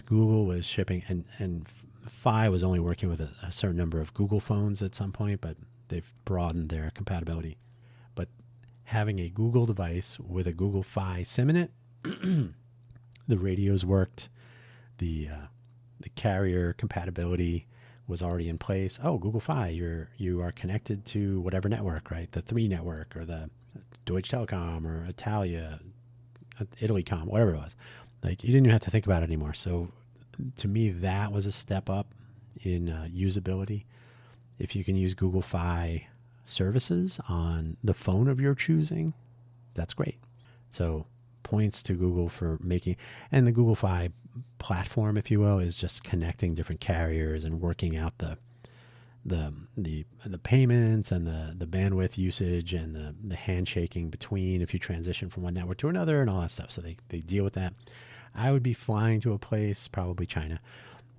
Google was shipping, and Fi was only working with a certain number of Google phones at some point, but they've broadened their compatibility. But having a Google device with a Google Fi SIM in it, the radios worked, the carrier compatibility was already in place. Oh, Google Fi, you are connected to whatever network, right? The 3 network or the Deutsche Telekom or Italia, Italycom, whatever it was. Like, you didn't even have to think about it anymore. So to me, that was a step up in usability. If you can use Google Fi services on the phone of your choosing, that's great. So points to Google for making, and the Google Fi platform, if you will, is just connecting different carriers and working out the payments and the bandwidth usage and the handshaking between if you transition from one network to another and all that stuff. So they deal with that. I would be flying to a place, probably China,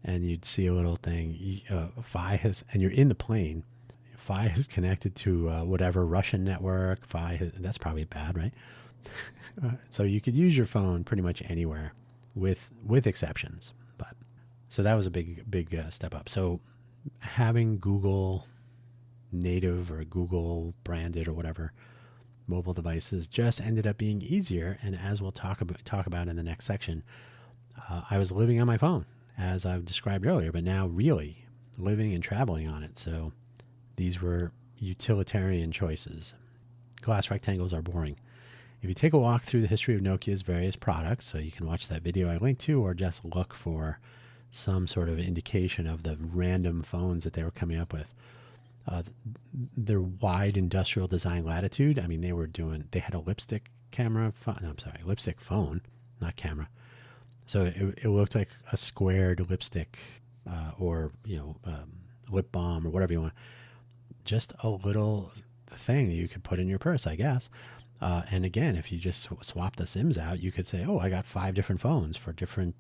and you'd see a little thing. Fi has, and you're in the plane. Fi is connected to whatever Russian network. That's probably bad, right? So you could use your phone pretty much anywhere, with exceptions. But so that was a big step up. So having Google native or Google branded or whatever mobile devices just ended up being easier. And as we'll talk about in the next section, I was living on my phone as I've described earlier, but now really living and traveling on it. So these were utilitarian choices. Glass rectangles are boring. If you take a walk through the history of Nokia's various products, so you can watch that video I linked to, or just look for some sort of indication of the random phones that they were coming up with. Their wide industrial design latitude. I mean, they had a lipstick lipstick phone, not camera. So it looked like a squared lipstick, or lip balm or whatever you want. Just a little thing that you could put in your purse, I guess. And again, if you just swap the SIMs out, you could say, I got 5 different phones for different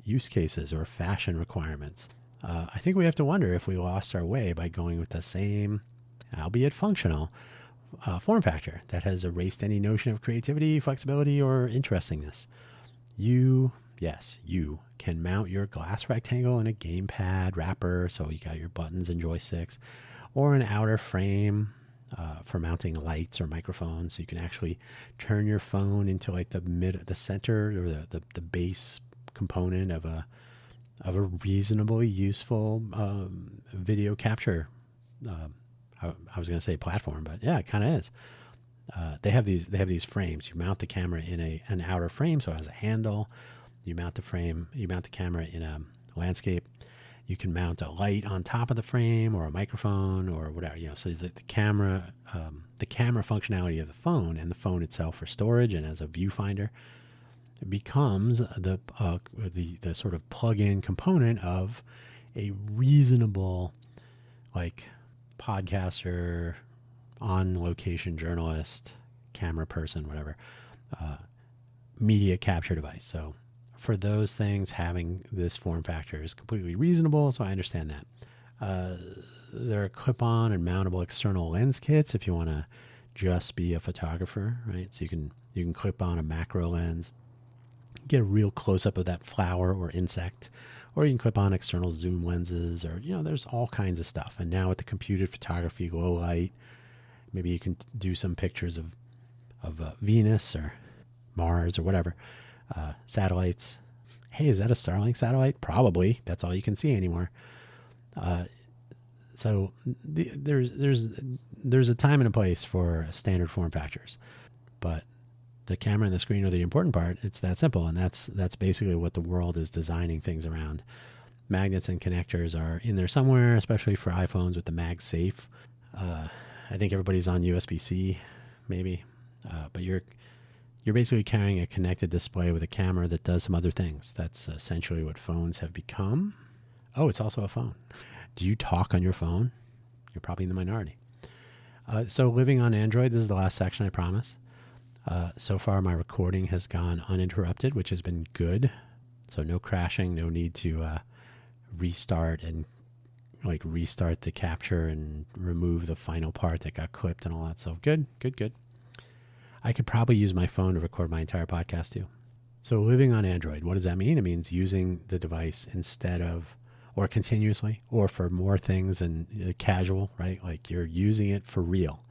use cases or fashion requirements. I think we have to wonder if we lost our way by going with the same, albeit functional, form factor that has erased any notion of creativity, flexibility, or interestingness. You can mount your glass rectangle in a gamepad wrapper, so you got your buttons and joysticks, or an outer frame for mounting lights or microphones. So you can actually turn your phone into like the center or the base component of a reasonably useful video capture. I was going to say platform, but yeah, it kind of is. They have these frames. You mount the camera in an outer frame, so it has a handle. You mount the camera in a landscape. You can mount a light on top of the frame or a microphone or whatever, so the camera functionality of the phone and the phone itself for storage and as a viewfinder becomes the sort of plug-in component of a reasonable, like, podcaster, on location journalist, camera person, whatever, media capture device. So for those things, having this form factor is completely reasonable. So I understand that. There are clip-on and mountable external lens kits if you want to just be a photographer, right? So you can clip on a macro lens, get a real close-up of that flower or insect, or you can clip on external zoom lenses, or, there's all kinds of stuff. And now with the computed photography, low light, maybe you can do some pictures of Venus or Mars or whatever, satellites. Hey, is that a Starlink satellite? Probably. That's all you can see anymore. So there's a time and a place for standard form factors, but the camera and the screen are the important part. It's that simple, and that's basically what the world is designing things around. Magnets and connectors are in there somewhere, especially for iPhones with the MagSafe. I think everybody's on USB-C, maybe, but you're basically carrying a connected display with a camera that does some other things. That's essentially what phones have become. Oh, it's also a phone. Do you talk on your phone? You're probably in the minority. So living on Android, this is the last section, I promise. So far, my recording has gone uninterrupted, which has been good. So no crashing, no need to restart the capture and remove the final part that got clipped and all that. So good. I could probably use my phone to record my entire podcast too. So living on Android, what does that mean? It means using the device instead of, or continuously, or for more things than casual, right? Like you're using it for real.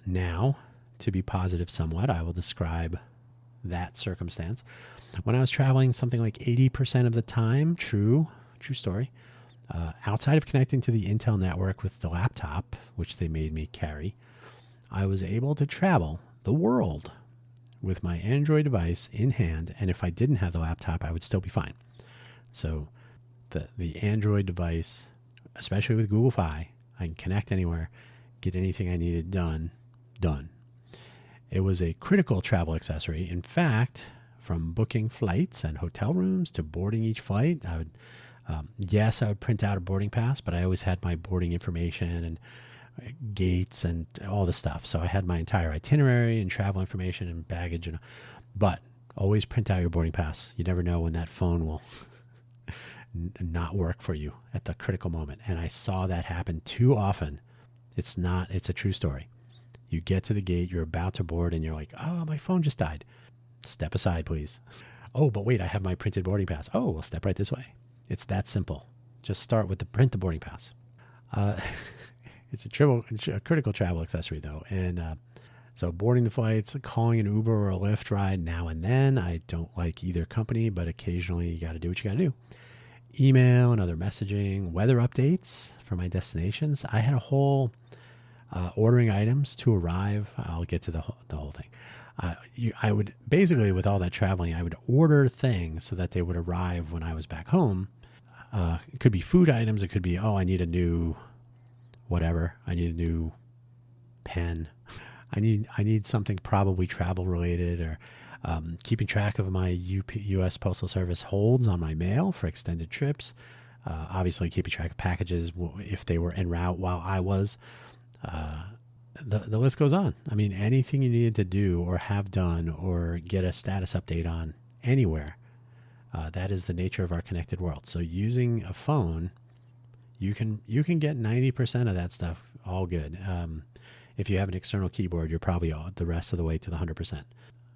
Now, to be positive somewhat, I will describe that circumstance. When I was traveling something like 80% of the time, true story, outside of connecting to the Intel network with the laptop, which they made me carry, I was able to travel the world with my Android device in hand, and if I didn't have the laptop, I would still be fine. So the Android device, especially with Google Fi, I can connect anywhere, get anything I needed done. It was a critical travel accessory. In fact, from booking flights and hotel rooms to boarding each flight, I would print out a boarding pass, but I always had my boarding information and gates and all the stuff. So I had my entire itinerary and travel information and baggage, but always print out your boarding pass. You never know when that phone will not work for you at the critical moment. And I saw that happen too often. It's a true story. You get to the gate, you're about to board, and you're like, oh, my phone just died. Step aside, please. Oh, but wait, I have my printed boarding pass. Oh, well, step right this way. It's that simple. Just start with the print the boarding pass. It's a critical travel accessory, though. And so boarding the flights, calling an Uber or a Lyft ride now and then. I don't like either company, but occasionally you got to do what you got to do. Email and other messaging, weather updates for my destinations. I had a whole ordering items to arrive. I'll get to the whole thing. I would basically, with all that traveling, I would order things so that they would arrive when I was back home. It could be food items. It could be, I need a new whatever. I need a new pen. I need something probably travel related, or keeping track of my U.S. Postal Service holds on my mail for extended trips. Obviously, keeping track of packages if they were en route while I was. The list goes on. I mean, anything you needed to do or have done or get a status update on anywhere, that is the nature of our connected world. So using a phone, you can get 90% of that stuff all good. If you have an external keyboard, you're probably the rest of the way to the 100%.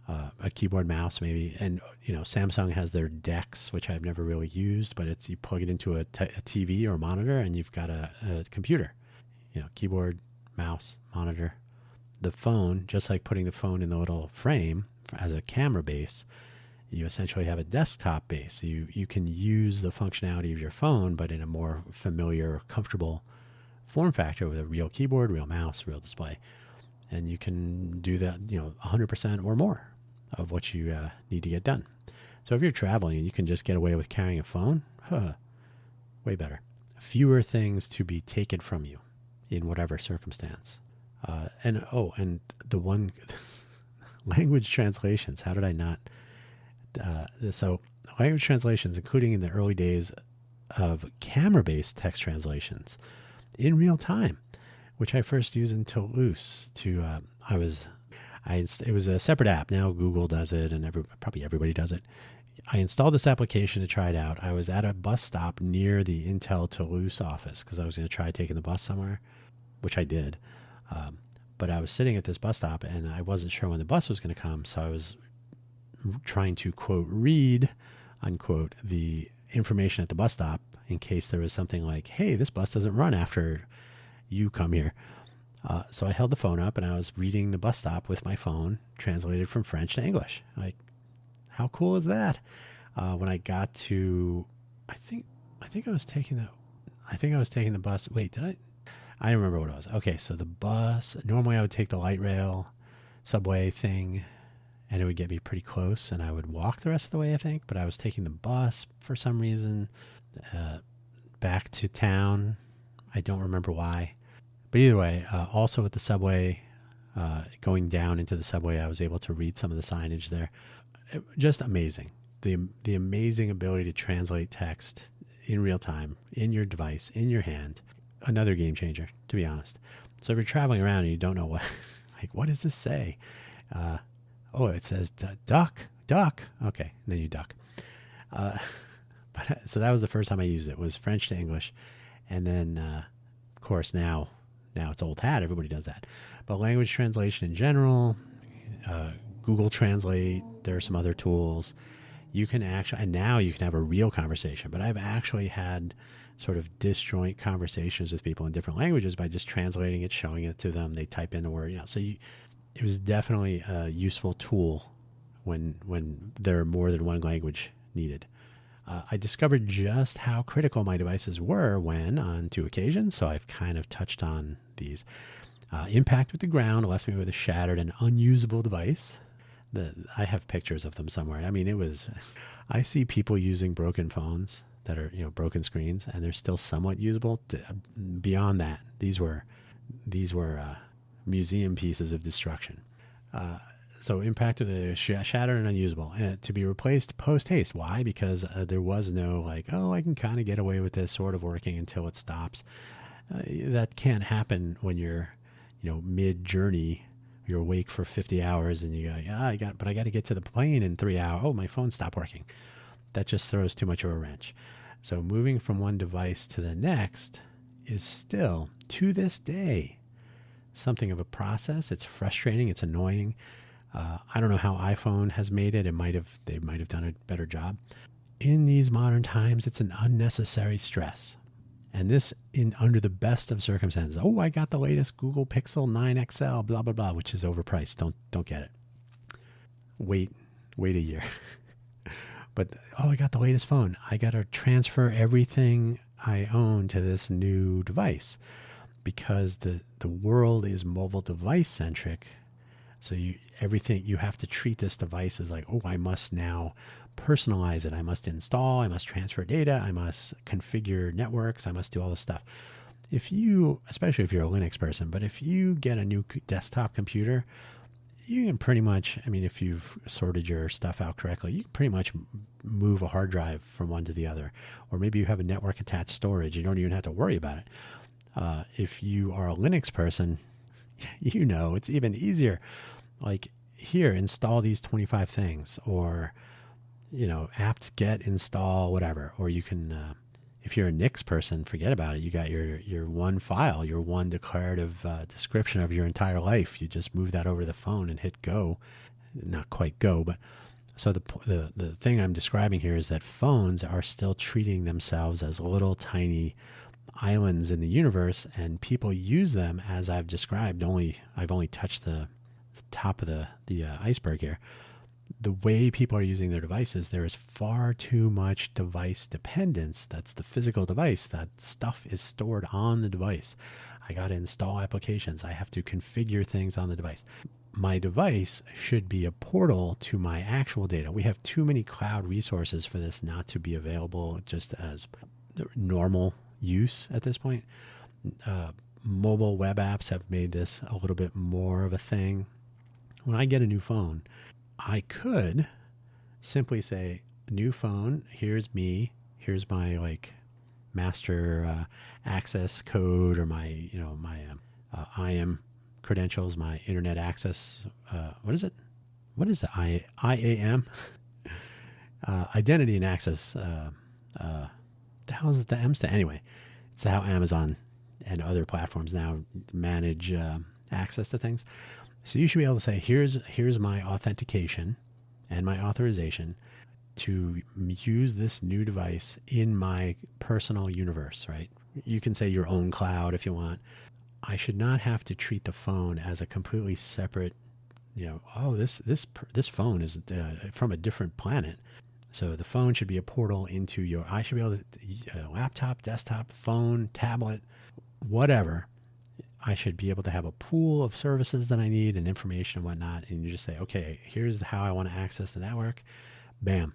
A keyboard, mouse, maybe. And, Samsung has their DeX, which I've never really used, but you plug it into a TV or a monitor and you've got a computer. Keyboard, mouse, monitor. The phone, just like putting the phone in the little frame as a camera base, you essentially have a desktop base. So you can use the functionality of your phone, but in a more familiar, comfortable form factor with a real keyboard, real mouse, real display. And you can do that, 100% or more of what you need to get done. So if you're traveling and you can just get away with carrying a phone, way better. Fewer things to be taken from you in whatever circumstance. And the one language translations, how did I not? So language translations, including in the early days, of camera-based text translations in real time, which I first used in Toulouse. It was a separate app. Now Google does it, and probably everybody does it. I installed this application to try it out. I was at a bus stop near the Intel Toulouse office because I was going to try taking the bus somewhere, which I did. But I was sitting at this bus stop, and I wasn't sure when the bus was going to come, so I was trying to, quote, read, unquote, the information at the bus stop in case there was something like, hey, this bus doesn't run after you come here. So I held the phone up, and I was reading the bus stop with my phone, translated from French to English. Like, how cool is that? When I got to, I think I was taking the bus. Wait, did I? I don't remember what it was. Okay, so the bus. Normally, I would take the light rail, subway thing, and it would get me pretty close, and I would walk the rest of the way, I think. But I was taking the bus for some reason back to town. I don't remember why. But either way, also with the subway, going down into the subway, I was able to read some of the signage there. Just amazing. The amazing ability to translate text in real time, in your device, in your hand. Another game changer, to be honest. So if you're traveling around and you don't know what does this say? It says duck. Okay, and then you duck. So that was the first time I used it, was French to English. And then, of course, now it's old hat. Everybody does that. But language translation in general, Google Translate, there are some other tools. You can actually, and now you can have a real conversation, but I've actually had sort of disjoint conversations with people in different languages by just translating it, showing it to them. They type in a word, it was definitely a useful tool when there are more than one language needed. I discovered just how critical my devices were when, on 2 occasions, so I've kind of touched on these. Impact with the ground left me with a shattered and unusable device. I have pictures of them somewhere. I mean, I see people using broken phones that are, broken screens, and they're still somewhat usable. Beyond that, these were museum pieces of destruction. So impacted, shattered and unusable, and to be replaced post haste. Why? Because there was no I can kind of get away with this sort of working until it stops. That can't happen when you're, mid journey. You're awake for 50 hours and you go, I got to get to the plane in 3 hours. Oh, my phone stopped working. That just throws too much of a wrench. So moving from one device to the next is still, to this day, something of a process. It's frustrating. It's annoying. I don't know how iPhone has made it. They might have done a better job. In these modern times, it's an unnecessary stress. And this under the best of circumstances. Oh, I got the latest Google Pixel 9 XL, blah, blah, blah, which is overpriced. Don't get it. Wait a year. But, I got the latest phone. I got to transfer everything I own to this new device because the world is mobile device centric. So you have to treat this device as like, I must now personalize it. I must install, I must transfer data, I must configure networks, I must do all this stuff. Especially if you're a Linux person, but if you get a new desktop computer, you can pretty much, if you've sorted your stuff out correctly, you can pretty much move a hard drive from one to the other. Or maybe you have a network attached storage. You don't even have to worry about it. If you are a Linux person, it's even easier. Like, here, install these 25 things, or apt get install whatever. Or you can, if you're a Nix person, forget about it. You got your one file, your one declarative description of your entire life. You just move that over the phone and hit go. Not quite go, but so the thing I'm describing here is that phones are still treating themselves as little tiny islands in the universe, and people use them as I've described. I've only touched the top of the iceberg here. The way people are using their devices, there is far too much device dependence. That's the physical device. That stuff is stored on the device. I got to install applications. I have to configure things on the device. My device should be a portal to my actual data. We have too many cloud resources for this not to be available just as normal use at this point. Mobile web apps have made this a little bit more of a thing. When I get a new phone, I could simply say, new phone, here's me, here's my master access code or my, my IAM credentials, my internet access. What is it? What is the IAM? Identity and access. The hell is the M stand? Anyway, it's how Amazon and other platforms now manage access to things. So you should be able to say, here's my authentication and my authorization to use this new device in my personal universe, right? You can say your own cloud if you want. I should not have to treat the phone as a completely separate, this phone is from a different planet. So the phone should be a portal into I should be able to, laptop, desktop, phone, tablet, whatever. I should be able to have a pool of services that I need and information and whatnot. And you just say, okay, here's how I want to access the network. Bam.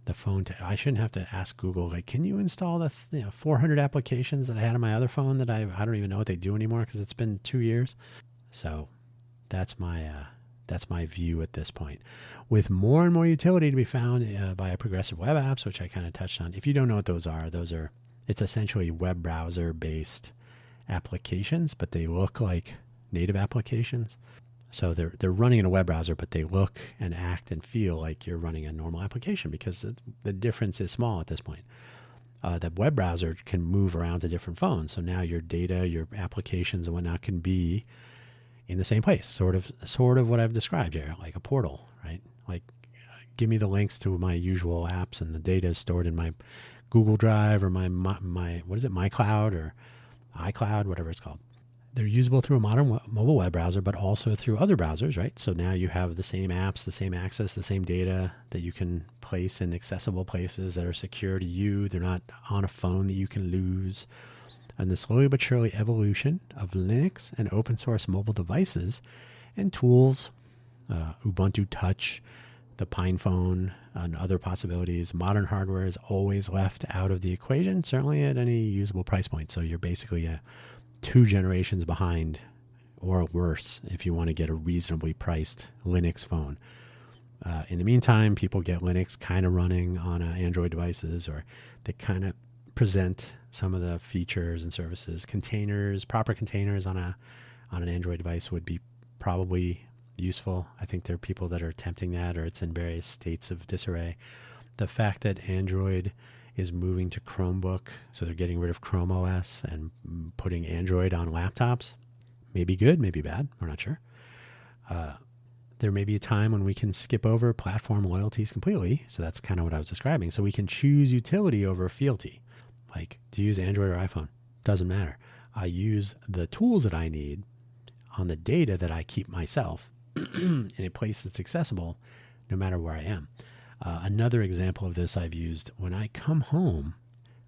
The phone, I shouldn't have to ask Google, like, can you install the 400 applications that I had on my other phone that I don't even know what they do anymore because it's been 2 years. So that's my view at this point. With more and more utility to be found by progressive web apps, which I kind of touched on. If you don't know what those are, it's essentially web browser based applications, but they look like native applications. So they're running in a web browser, but they look and act and feel like you're running a normal application because the difference is small at this point. The web browser can move around to different phones. So now your data, your applications and whatnot can be in the same place, sort of what I've described here, like a portal, right? Like give me the links to my usual apps and the data is stored in my Google Drive or my what is it, MyCloud or iCloud, whatever it's called. They're usable through a modern mobile web browser, but also through other browsers, right? So now you have the same apps, the same access, the same data that you can place in accessible places that are secure to you. They're not on a phone that you can lose. And the slowly but surely evolution of Linux and open source mobile devices and tools, Ubuntu Touch, the Pine Phone, and other possibilities. Modern hardware is always left out of the equation, certainly at any usable price point. So you're basically 2 generations behind or worse if you want to get a reasonably priced Linux phone. In the meantime, people get Linux kind of running on Android devices, or they kind of present some of the features and services. Proper containers on an Android device would be probably useful. I think there are people that are attempting that, or it's in various states of disarray. The fact that Android is moving to Chromebook, so they're getting rid of Chrome OS and putting Android on laptops, may be good, may be bad, we're not sure. There may be a time when we can skip over platform loyalties completely, so that's kind of what I was describing. So we can choose utility over fealty. Like, do you use Android or iPhone? Doesn't matter. I use the tools that I need on the data that I keep myself in a place that's accessible no matter where I am. Another example of this I've used, when I come home,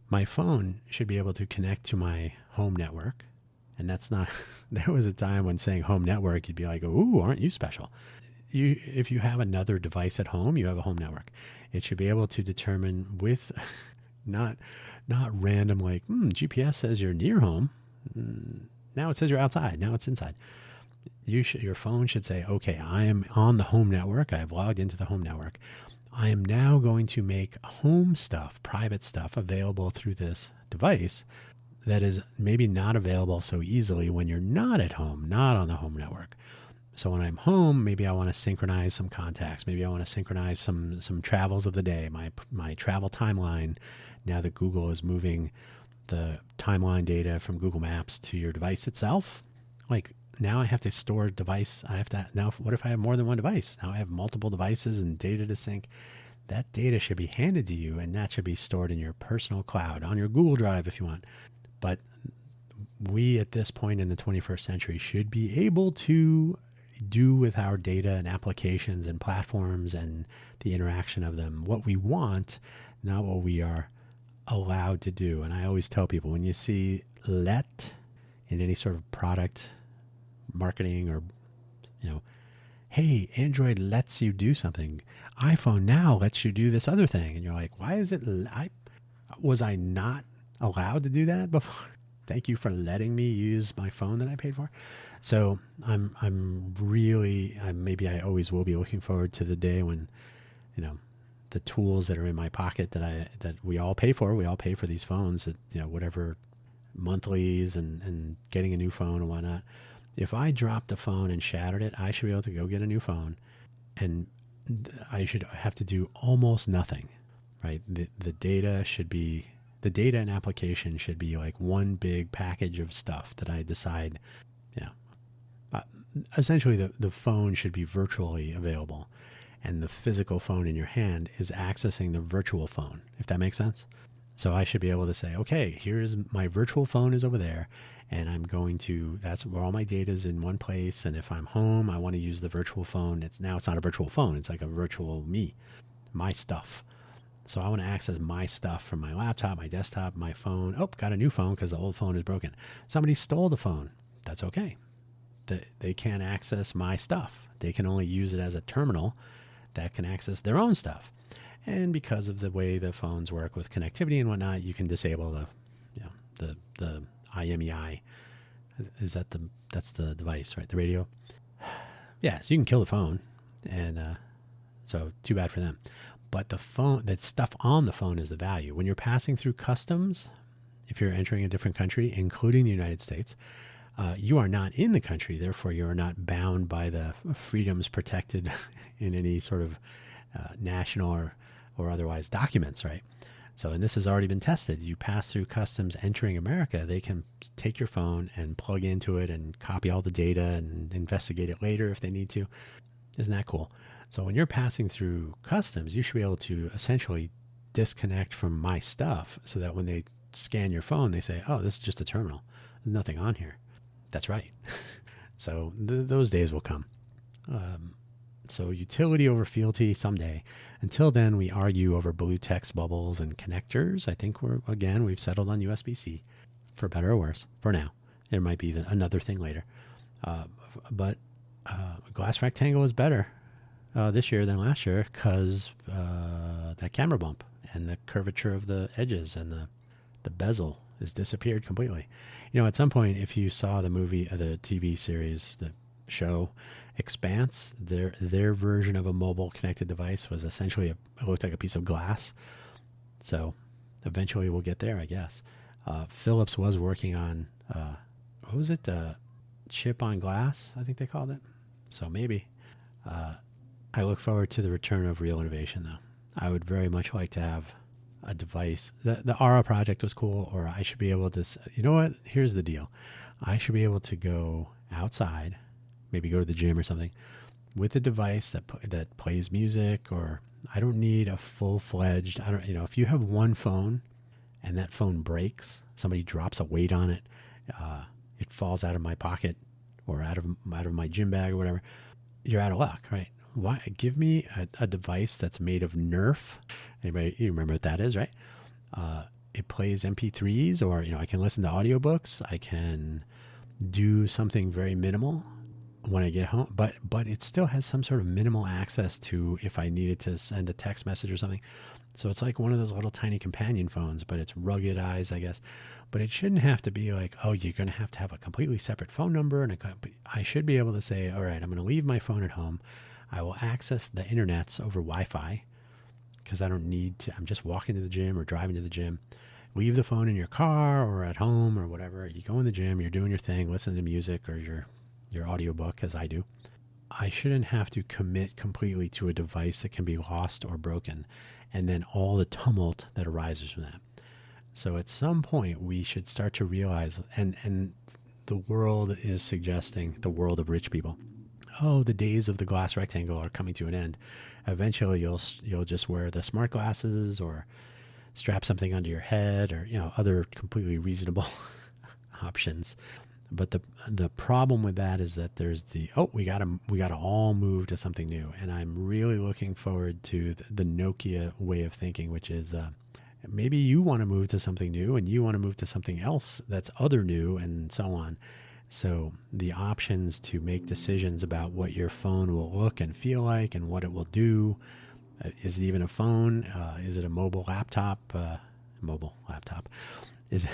my phone should be able to connect to my home network. And that's not, there was a time when saying home network, you'd be like, ooh, aren't you special? If you have another device at home, you have a home network. It should be able to determine with not random like, GPS says you're near home. Now it says you're outside. Now it's inside. Your phone should say, okay, I am on the home network. I have logged into the home network. I am now going to make home stuff, private stuff, available through this device that is maybe not available so easily when you're not at home, not on the home network. So when I'm home, maybe I want to synchronize some contacts. Maybe I want to synchronize some travels of the day, my travel timeline. Now that Google is moving the timeline data from Google Maps to your device itself, like now I have to store a device. Now what if I have more than one device? Now I have multiple devices and data to sync. That data should be handed to you, and that should be stored in your personal cloud, on your Google Drive if you want. But we at this point in the 21st century should be able to do with our data and applications and platforms and the interaction of them what we want, not what we are allowed to do. And I always tell people, when you see let in any sort of product marketing, or hey, Android lets you do something, iPhone now lets you do this other thing, and you're like, why is it was I not allowed to do that before? Thank you for letting me use my phone that I paid for. So maybe I always will be looking forward to the day when the tools that are in my pocket that we all pay for. We all pay for these phones, that, whatever monthlies and getting a new phone and whatnot. If I dropped a phone and shattered it, I should be able to go get a new phone, and I should have to do almost nothing, right? The data and application should be like one big package of stuff that I decide, essentially the phone should be virtually available, and the physical phone in your hand is accessing the virtual phone, if that makes sense. So I should be able to say, okay, here's my virtual phone is over there, and that's where all my data is in one place. And if I'm home, I want to use the virtual phone. It's not a virtual phone. It's like a virtual me, my stuff. So I want to access my stuff from my laptop, my desktop, my phone. Oh, got a new phone because the old phone is broken. Somebody stole the phone. That's okay. They can't access my stuff. They can only use it as a terminal that can access their own stuff. And because of the way the phones work with connectivity and whatnot, you can disable the IMEI. That's the device, right? The radio. Yeah, so you can kill the phone, and so too bad for them. But that stuff on the phone is the value. When you're passing through customs, if you're entering a different country, including the United States, you are not in the country. Therefore, you are not bound by the freedoms protected in any sort of national or otherwise documents, right? So, and this has already been tested. You pass through customs entering America, they can take your phone and plug into it and copy all the data and investigate it later if they need to. Isn't that cool? So when you're passing through customs, you should be able to essentially disconnect from my stuff so that when they scan your phone, they say, oh, this is just a terminal. There's nothing on here. That's right. So those days will come. So utility over fealty someday. Until then, we argue over blue text bubbles and connectors. I think we've settled on USB-C, for better or worse, for now. There might be another thing later. But glass rectangle is better this year than last year because that camera bump and the curvature of the edges and the bezel has disappeared completely. At some point, if you saw the movie, the TV series, the show Expanse, their version of a mobile connected device was essentially it looked like a piece of glass. So eventually we'll get there, I guess. Philips was working on what was it? Chip on glass, I think they called it. So maybe. I look forward to the return of real innovation, though. I would very much like to have a device. The Aura project was cool, or I should be able to, you know what? Here's the deal. I should be able to go outside, maybe go to the gym or something, with a device that plays music, or I don't need a full-fledged, if you have one phone and that phone breaks, somebody drops a weight on it, it falls out of my pocket or out of my gym bag or whatever, you're out of luck, right? Why give me a device that's made of Nerf? Anybody, you remember what that is, right? It plays MP3s, or I can listen to audiobooks. I can do something very minimal when I get home, but it still has some sort of minimal access to if I needed to send a text message or something. So it's like one of those little tiny companion phones, but it's ruggedized, I guess. But it shouldn't have to be like, oh, you're going to have a completely separate phone number. I should be able to say, all right, I'm going to leave my phone at home. I will access the internets over Wi-Fi because I don't need to. I'm just walking to the gym or driving to the gym. Leave the phone in your car or at home or whatever. You go in the gym, you're doing your thing, listening to music or your audiobook, as I do. I shouldn't have to commit completely to a device that can be lost or broken, and then all the tumult that arises from that. So at some point, we should start to realize, and the world is suggesting, the world of rich people, oh, the days of the glass rectangle are coming to an end. Eventually, you'll just wear the smart glasses or strap something under your head, or other completely reasonable options. But the problem with that is that there's we gotta all move to something new, and I'm really looking forward to the Nokia way of thinking, which is maybe you want to move to something new, and you want to move to something else that's other new, and so on. So the options to make decisions about what your phone will look and feel like and what it will do. Is it even a phone? Is it a mobile laptop? Is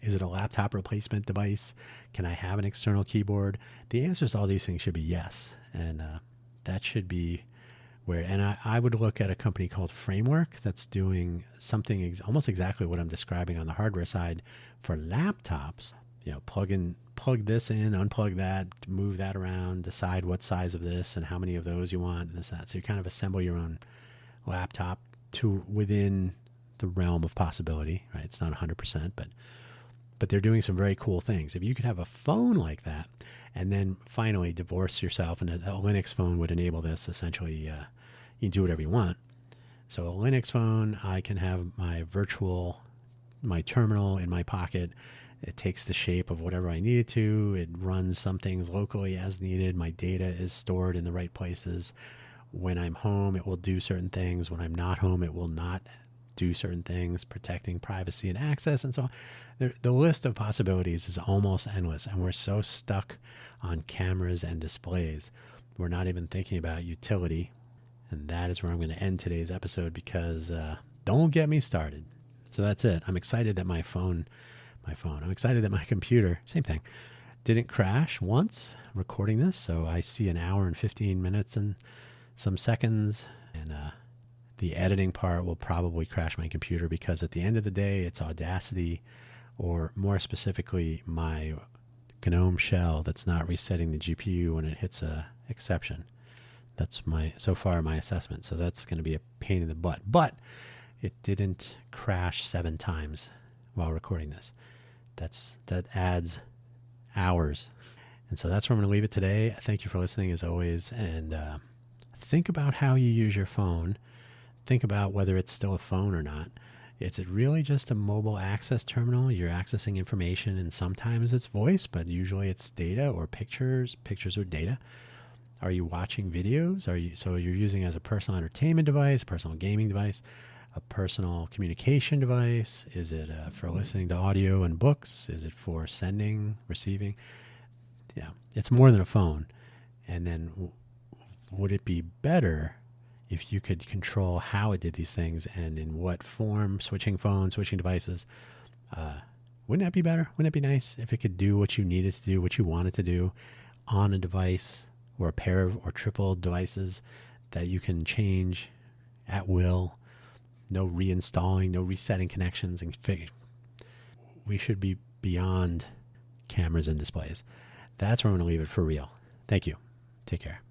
it a laptop replacement device? Can I have an external keyboard? The answers to all these things should be yes. And that should be I would look at a company called Framework that's doing something almost exactly what I'm describing on the hardware side for laptops. Plug this in, unplug that, move that around, decide what size of this and how many of those you want, and this, that. So you kind of assemble your own laptop to within the realm of possibility, right? It's not 100%, but they're doing some very cool things. If you could have a phone like that, and then finally divorce yourself, and a Linux phone would enable this. Essentially, you can do whatever you want. So a Linux phone, I can have my terminal in my pocket. It takes the shape of whatever I need it to. It runs some things locally as needed. My data is stored in the right places. When I'm home, it will do certain things. When I'm not home, it will not do certain things, protecting privacy and access and so on. The list of possibilities is almost endless, and we're so stuck on cameras and displays. We're not even thinking about utility, and that is where I'm going to end today's episode because don't get me started. So that's it. I'm excited that I'm excited that my computer, same thing, didn't crash once recording this. So I see an hour and 15 minutes and some seconds, and the editing part will probably crash my computer because at the end of the day, it's Audacity, or more specifically, my GNOME shell that's not resetting the GPU when it hits a exception. That's so far my assessment. So that's going to be a pain in the butt. But it didn't crash 7 times while recording this. That adds hours. And so that's where I'm going to leave it today. Thank you for listening as always. And think about how you use your phone. Think about whether it's still a phone or not. Is it really just a mobile access terminal? You're accessing information, and sometimes it's voice, but usually it's data or pictures or data. Are you watching videos? So you're using it as a personal entertainment device, a personal gaming device, a personal communication device? Is it for listening to audio and books? Is it for sending, receiving? Yeah, it's more than a phone. And then would it be better if you could control how it did these things and in what form, switching phones, switching devices? Wouldn't that be better? Wouldn't it be nice if it could do what you needed to do, what you wanted to do on a device or a pair of or triple devices that you can change at will? No reinstalling, no resetting connections. And we should be beyond cameras and displays. That's where I'm going to leave it for real. Thank you. Take care.